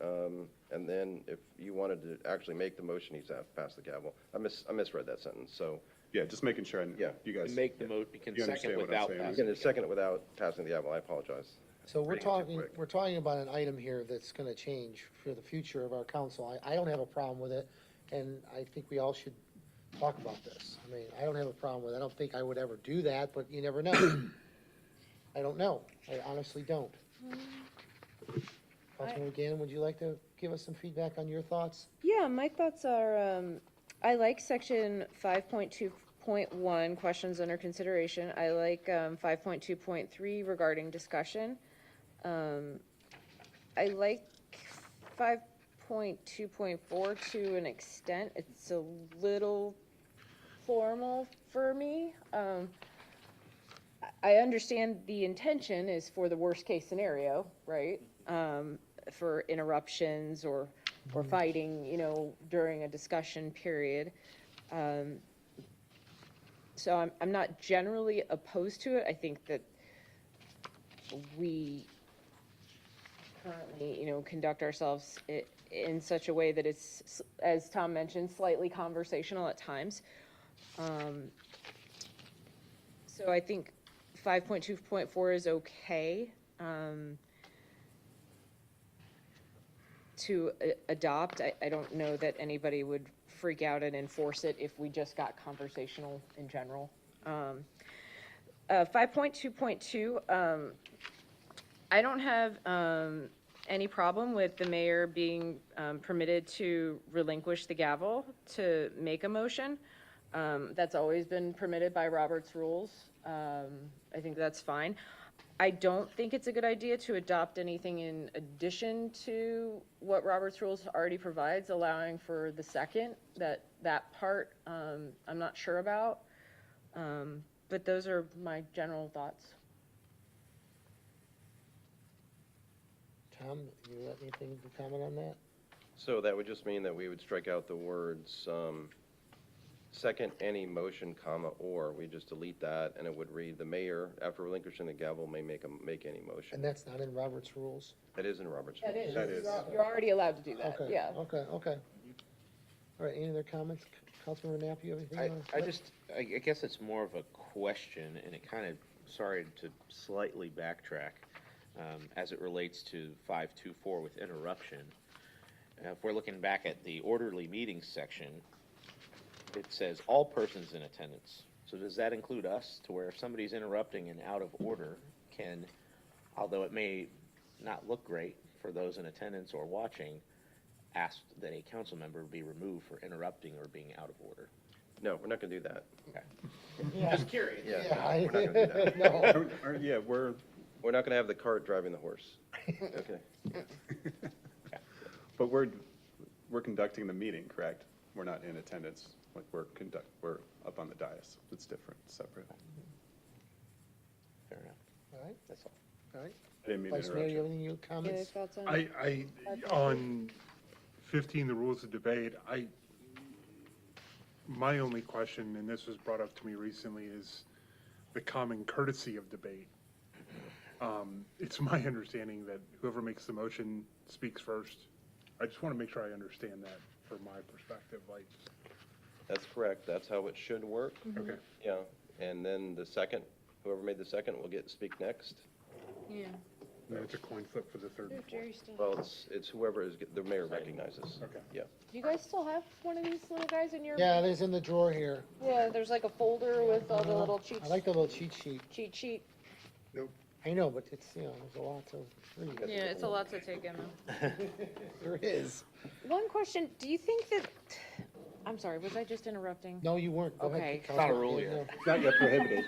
and then if you wanted to actually make the motion, he's have to pass the gavel. I misread that sentence, so Yeah, just making sure, Yeah. you guys. And make the you can You second understand what I'm without saying? you passing. can second it without passing the gavel. I apologize. so Reading it too quick. we're talking about an item here that's gonna change for the future of our council. I don't have a problem with it, and I think we all should talk about this. I mean, I don't have a problem with it. I don't think I would ever do that, but you never know. I don't know. I honestly don't. Councilman Gannon, would you like to give us some feedback on your thoughts? Yeah, my thoughts are, I like section 5.2.1, questions under consideration. I like 5.2.3 regarding discussion. I like 5.2.4 to an extent. It's a little formal for me. I understand the intention is for the worst-case scenario, right? For interruptions or fighting, you know, during a discussion period. So I'm not generally opposed to it. I think that we currently, conduct ourselves in such a way that it's, as Tom mentioned, slightly conversational at times. So I think 5.2.4 is okay to adopt. I don't know that anybody would freak out and enforce it if we just got conversational in general. 5.2.2, I don't have any problem with the mayor being permitted to relinquish the gavel to make a motion. That's always been permitted by Robert's rules. I think that's fine. I don't think it's a good idea to adopt anything in addition to what Robert's rules already provides, allowing for the second. That part, I'm not sure about. But those are my general thoughts. Tom, you got anything to comment on that? So that would just mean that we would strike out the words, second any motion, comma, or, we just delete that, and it would read, the mayor, after relinquishing the gavel, may make any motion. And that's not in Robert's rules? That is in Robert's That rules. is. That is. You're already allowed to do that, Okay, yeah. okay. All right, any other comments? Councilmember Knapp, you have anything? I guess it's more of a question, and it kind of, sorry to slightly backtrack, as it relates to 5.2.4 with interruption. If we're looking back at the orderly meetings section, it says all persons in attendance. So does that include us, to where if somebody's interrupting and out of order, can, although it may not look great for those in attendance or watching, ask that a council member be removed for interrupting or being out of order? No, we're not gonna do that. Okay. Just curious. Yeah, Yeah, no, we're not gonna do that. No. Yeah, We're not gonna have the cart driving the horse. Okay. but we're conducting the meeting, correct? We're not in attendance, like we're up on the dais. It's different, separate. Fair enough. All right, That's all. all right. I didn't mean to Vice Mayor, you interrupt have you. any new Any other comments? thoughts on? On 15, the rules of debate, my only question, and this was brought up to me recently, is the common courtesy of debate. It's my understanding that whoever makes the motion speaks first. I just want to make sure I understand that from my perspective, like, That's correct. That's how it should work. okay. Yeah, and then the second, whoever made the second will get to speak next. Yeah. And then it's a coin flip for the third and fourth. Well, it's whoever the mayor recognizes. Okay. Yeah. Do you guys still have one of these little guys in your? Yeah, there's in the drawer here. Yeah, there's like a folder with all the little cheat I like the little cheat sheet. sheet. I know, but it's, there's a lot to read. Yeah, it's a lot to take in though. There is. One question, do you think that, I'm sorry, was I just interrupting? No, you weren't. Go ahead, Okay. Councilman. Not a rule Yeah, yet. no. It's not yet prohibited.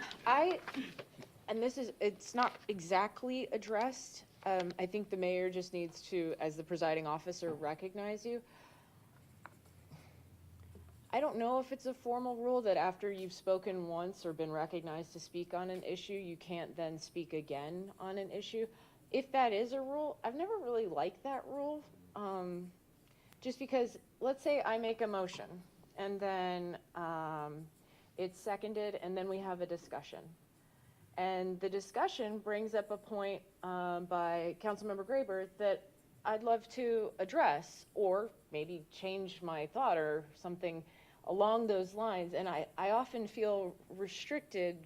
And it's not exactly addressed. I think the mayor just needs to, as the presiding officer, recognize you. I don't know if it's a formal rule that after you've spoken once or been recognized to speak on an issue, you can't then speak again on an issue. If that is a rule, I've never really liked that rule. Just because, let's say I make a motion and then it's seconded and then we have a discussion. And the discussion brings up a point by Councilmember Graber that I'd love to address or maybe change my thought or something along those lines. And I often feel restricted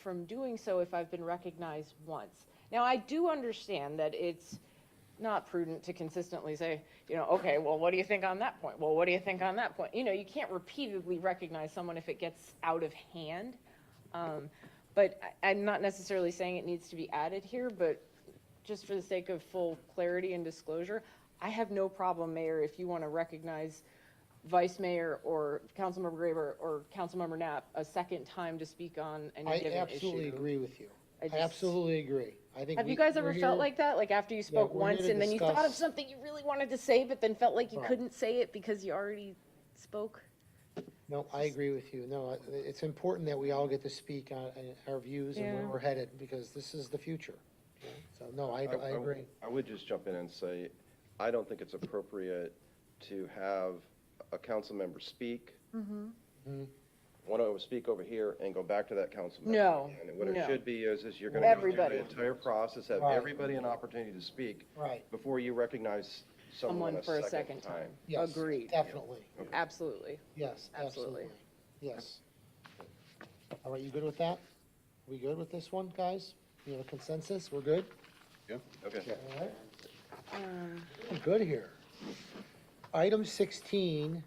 from doing so if I've been recognized once. Now, I do understand that it's not prudent to consistently say, okay, well, what do you think on that point? Well, what do you think on that point? You can't repeatedly recognize someone if it gets out of hand. But I'm not necessarily saying it needs to be added here, but just for the sake of full clarity and disclosure, I have no problem, Mayor, if you want to recognize Vice Mayor or Councilmember Graber or Councilmember Knapp a second time to speak on any I given issue. absolutely agree with you. I I just- absolutely agree. I think Have you guys ever we're felt here- like that? Like after you spoke we're here once to and then you thought of discuss- something you really wanted to say, but then felt like you Right. couldn't say it because you already spoke? No, I agree with you. No, it's important that we all get to speak on our views and where Yeah. we're headed, because this is the future. So, no, I agree. I would just jump in and say, I don't think it's appropriate to have a council member speak, want to speak over here and go back to that council member. No, again. And what it no. should be is you're going to go through Everybody. the entire process, have Right. everybody an opportunity to speak Right. before you recognize someone Someone for a second time. Yes, Agreed. definitely. Absolutely. Yes, Absolutely. absolutely. Yes. All right, you good with that? We good with this one, guys? You have a consensus? We're good? Okay. All right. I'm good here. Item 16,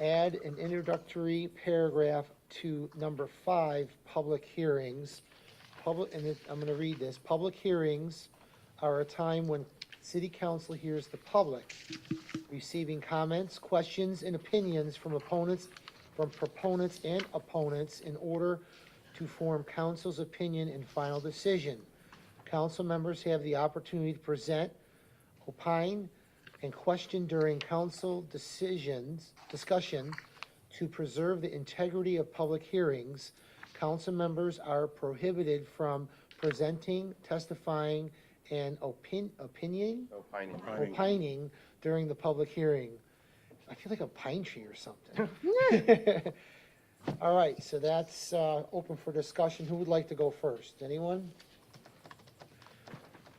add an introductory paragraph to number 5, public hearings. I'm going to read this. Public hearings are a time when city council hears the public, receiving comments, questions, and opinions from proponents and opponents in order to form council's opinion and final decision. Council members have the opportunity to present, opine, and question during council discussion to preserve the integrity of public hearings. Council members are prohibited from presenting, testifying, and opining during the public hearing. I feel like a pine tree or something. All right, so that's open for discussion. Who would like to go first? Anyone?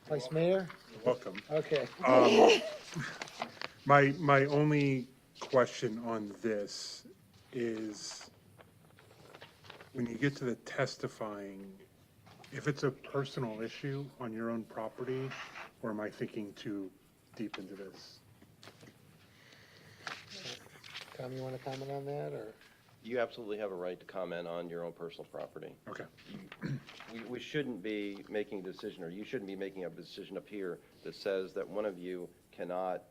Vice Mayor? Welcome. Okay. My only question on this is, when you get to the testifying, if it's a personal issue on your own property, or am I thinking too deep into this? Tom, you want to comment on that, or? You absolutely have a right to comment on your own personal property. Okay. We shouldn't be making a decision, or you shouldn't be making a decision up here that says that one of you cannot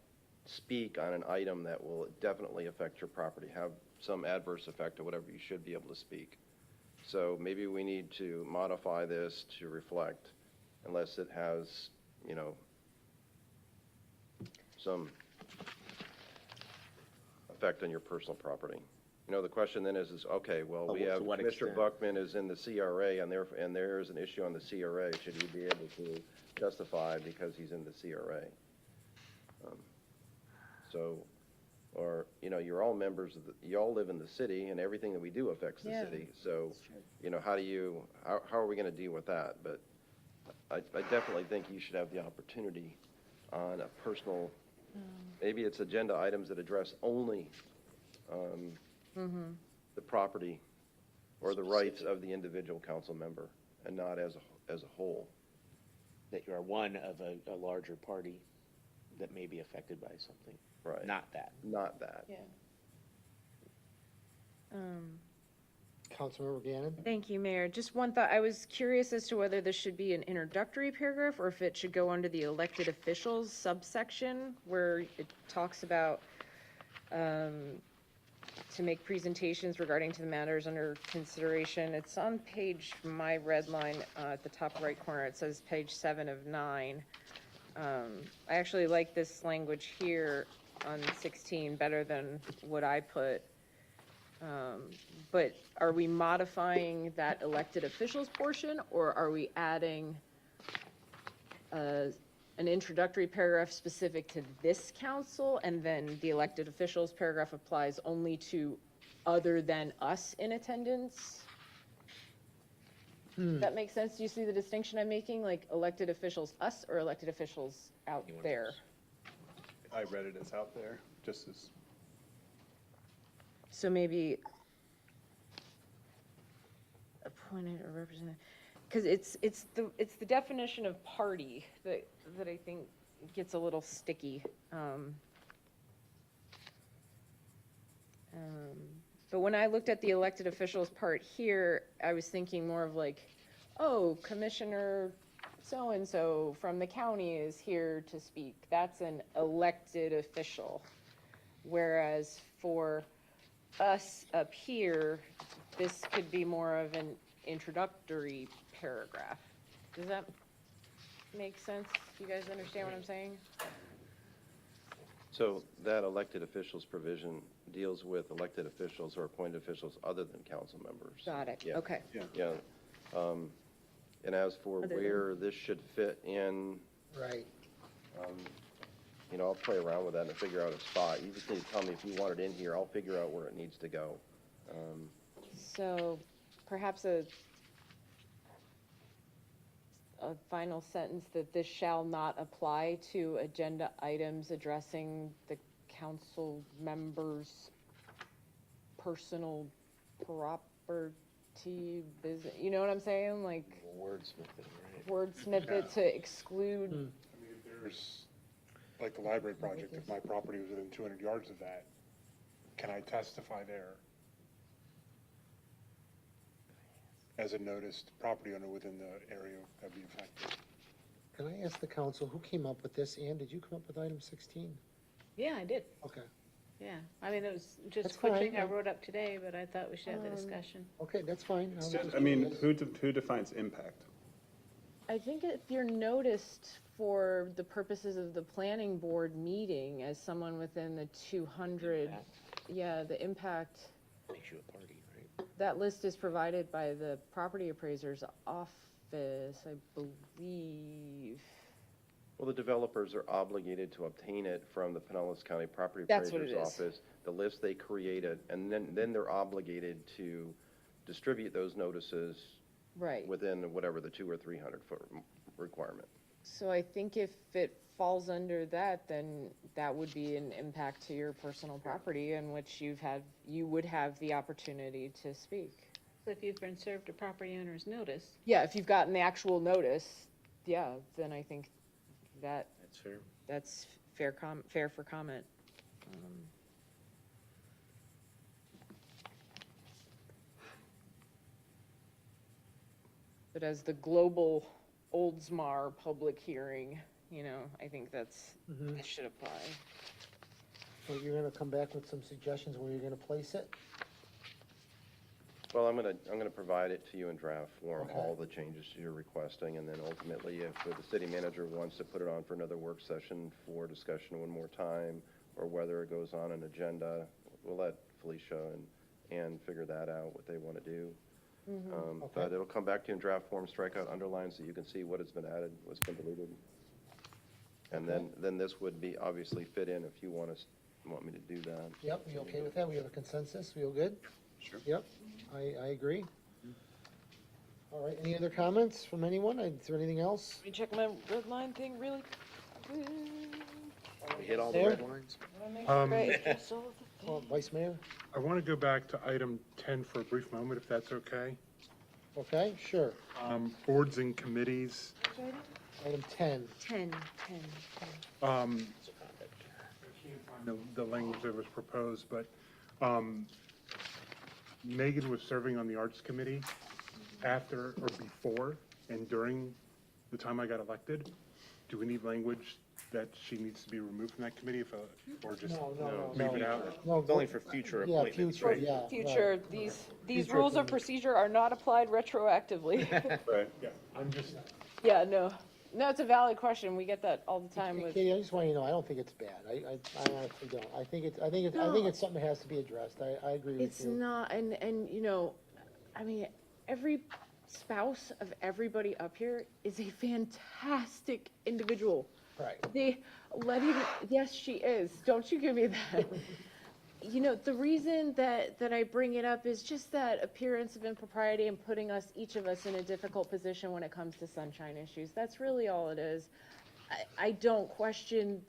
speak on an item that will definitely affect your property, have some adverse effect or whatever. You should be able to speak. So maybe we need to modify this to reflect, unless it has, some effect on your personal property. The question then is okay, well, we to have what Mr. extent? Buckman is in the CRA, and there is an issue on the CRA. Should he be able to testify because he's in the CRA? Or, you're all members you all live in the city, and everything that we do affects the Yeah. city. So, how are we going to deal with that? But I definitely think you should have the opportunity on a personal, maybe it's agenda items that address only the property or the rights of the individual council member, and not as a whole. That you are one of a larger party that may be affected by something. Right. Not that. Not that. Yeah. Councilmember Gannon? Thank you, Mayor. Just one thought. I was curious as to whether this should be an introductory paragraph or if it should go under the elected officials subsection where it talks about to make presentations regarding to the matters under consideration. It's on my red line at the top right corner. It says page 7 of 9. I actually like this language here on 16 better than what I put. But are we modifying that elected officials portion, or are we adding an introductory paragraph specific to this council, and then the elected officials paragraph applies only to other than us in attendance? Does that make sense? Do you see the distinction I'm making? Like elected officials us or elected officials out there? I read it as out there, just as, So maybe appointed or represented, because it's the definition of party that I think gets a little sticky. But when I looked at the elected officials part here, I was thinking more of like, oh, Commissioner so-and-so from the county is here to speak. That's an elected official. Whereas for us up here, this could be more of an introductory paragraph. Does that make sense? You guys understand what I'm saying? So that elected officials provision deals with elected officials or appointed officials other than council members. Got it. Yeah. Okay. Yeah. And as for Other than- where this should fit in, Right. I'll play around with that and figure out a spot. You just need to tell me if you want it in here. I'll figure out where it needs to go. So perhaps a final sentence that this shall not apply to agenda items addressing the council members' personal property, business, you know what I'm saying? Like, Wordsmith it, right? wordsmith it to exclude. I mean, if there's, like the library project, if my property was within 200 yards of that, can I testify there as a noticed property owner within the area that'd be affected? Can I ask the council, who came up with this? Ann, did you come up with item 16? Yeah, I did. Okay, Yeah, I mean, it was That's just quick thing fine. I wrote up today, but I thought we should have the discussion. okay, that's fine. I was just I mean, curious. who defines impact? I think if you're noticed for the purposes of the planning board meeting as someone within the 200, yeah, the impact, Makes you a party, right? that list is provided by the property appraiser's office, I believe. Well, the developers are obligated to obtain it from the Pinellas County Property That's what it Appraiser's is. Office, the list they created, and then they're obligated to distribute those notices Right. within whatever the 200 or 300 foot requirement. So I think if it falls under that, then that would be an impact to your personal property in which you would have the opportunity to speak. So if you've been served a property owner's notice, Yeah, if you've gotten the actual notice, yeah, then I think That's fair. that's fair for comment. But as the global Oldsmar public hearing, I think that should apply. So you're gonna come back with some suggestions where you're gonna place it? Well, I'm gonna provide it to you in draft form, Okay. all the changes you're requesting, and then ultimately, if the city manager wants to put it on for another work session for discussion one more time, or whether it goes on an agenda, we'll let Felicia and Ann figure that out, what they wanna do. But it'll come back to you in draft form, strike out underlines, so you can see what has been added, what's been deleted. And then this would be, obviously fit in if you want me to do that. Yep, you okay with that? We have a consensus? We all good? Sure. Yep, I agree. All right, any other comments from anyone? Is there anything else? Let me check my red line thing really quick. We hit all the There? red lines? Vice Mayor? I want to go back to item 10 for a brief moment, if that's okay. Okay, sure. Boards and committees. Item 10. 10. I can't find the language that was proposed, but Megan was serving on the Arts Committee after or before and during the time I got elected. Do we need language that she needs to be removed from that committee or just No. leave it out? No, It's only for future yeah, appointments, future, right? yeah. right. Future, these Future rules of appointments. procedure are not applied retroactively. Right. Yeah, I'm just, Yeah, no, it's a valid question. We get that all the time with, Katie, I just want you to know, I don't think it's bad. I honestly don't. I think it's something that has to be addressed. I agree with it's you. not, and, I mean, every spouse of everybody up here is a fantastic individual. Right. Yes, she is. Don't you give me that. The reason that I bring it up is just that appearance of impropriety and putting each of us in a difficult position when it comes to sunshine issues. That's really all it is. I don't question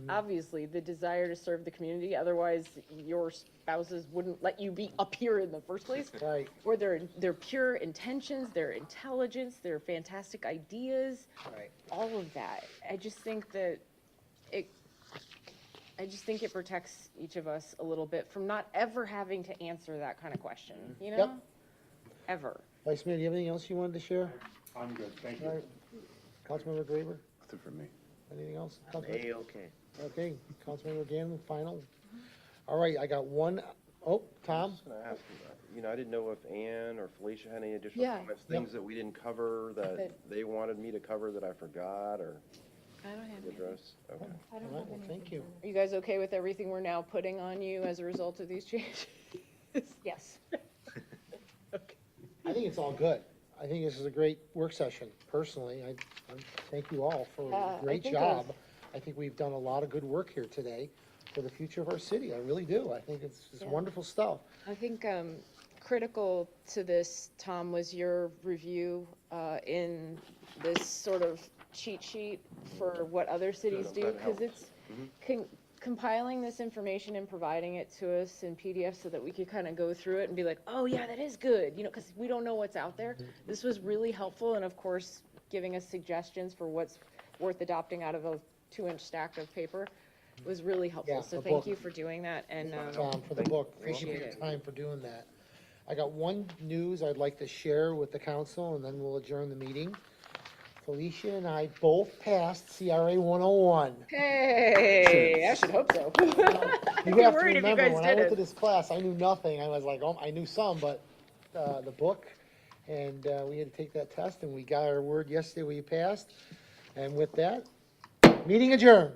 obviously, the desire to serve the community, otherwise your spouses wouldn't let you be up here in the first place. Right. Or their pure intentions, their intelligence, their fantastic ideas, Right. all of that. I just think it protects each of us a little bit from not ever having to answer that kind of question, Yep. Ever. Vice Mayor, do you have anything else you wanted to share? I'm good, thank All you. right. Councilmember Graber, Nothing for me. anything else? A-okay. Okay, Councilmember Gannon, final. All right, I got one. Oh, Tom? I was gonna ask you, I didn't know if Ann or Felicia had any additional Yeah. comments, things that we didn't cover that That- they wanted me to cover that I forgot or I don't have any. address? Okay. I don't All right, have well, anything thank you. Are you guys okay with everything we're now putting on you as a result of these changes? Yes. I think it's all good. I think this is a great work session, personally. I thank you all for Yeah, a great think it was- job. I think we've done a lot of good work here today for the future of our city. I really do. I think it's Yeah. wonderful stuff. I think critical to this, Tom, was your review in this sort of cheat sheet for what other cities Good, do, that because helps. it's compiling this information and providing it to us in PDF so that we could kind of go through it and be like, oh, yeah, that is good, you know, because we don't know what's out there. This was really helpful, and of course, giving us suggestions for what's worth adopting out of a 2-inch stack of paper was really helpful. Yeah, So the thank book. you for doing that, and, Tom, for the book. Thank you for Appreciate your it. time for doing that. I got one news I'd like to share with the council, and then we'll adjourn the meeting. Felicia and I both passed CRA 101. hey, I should hope so. You I'd be have to worried if you remember, guys when I went to didn't. this class, I knew nothing. I was like, oh, I knew some, but the book, and we had to take that test, and we got our word yesterday we passed. And with that, meeting adjourned.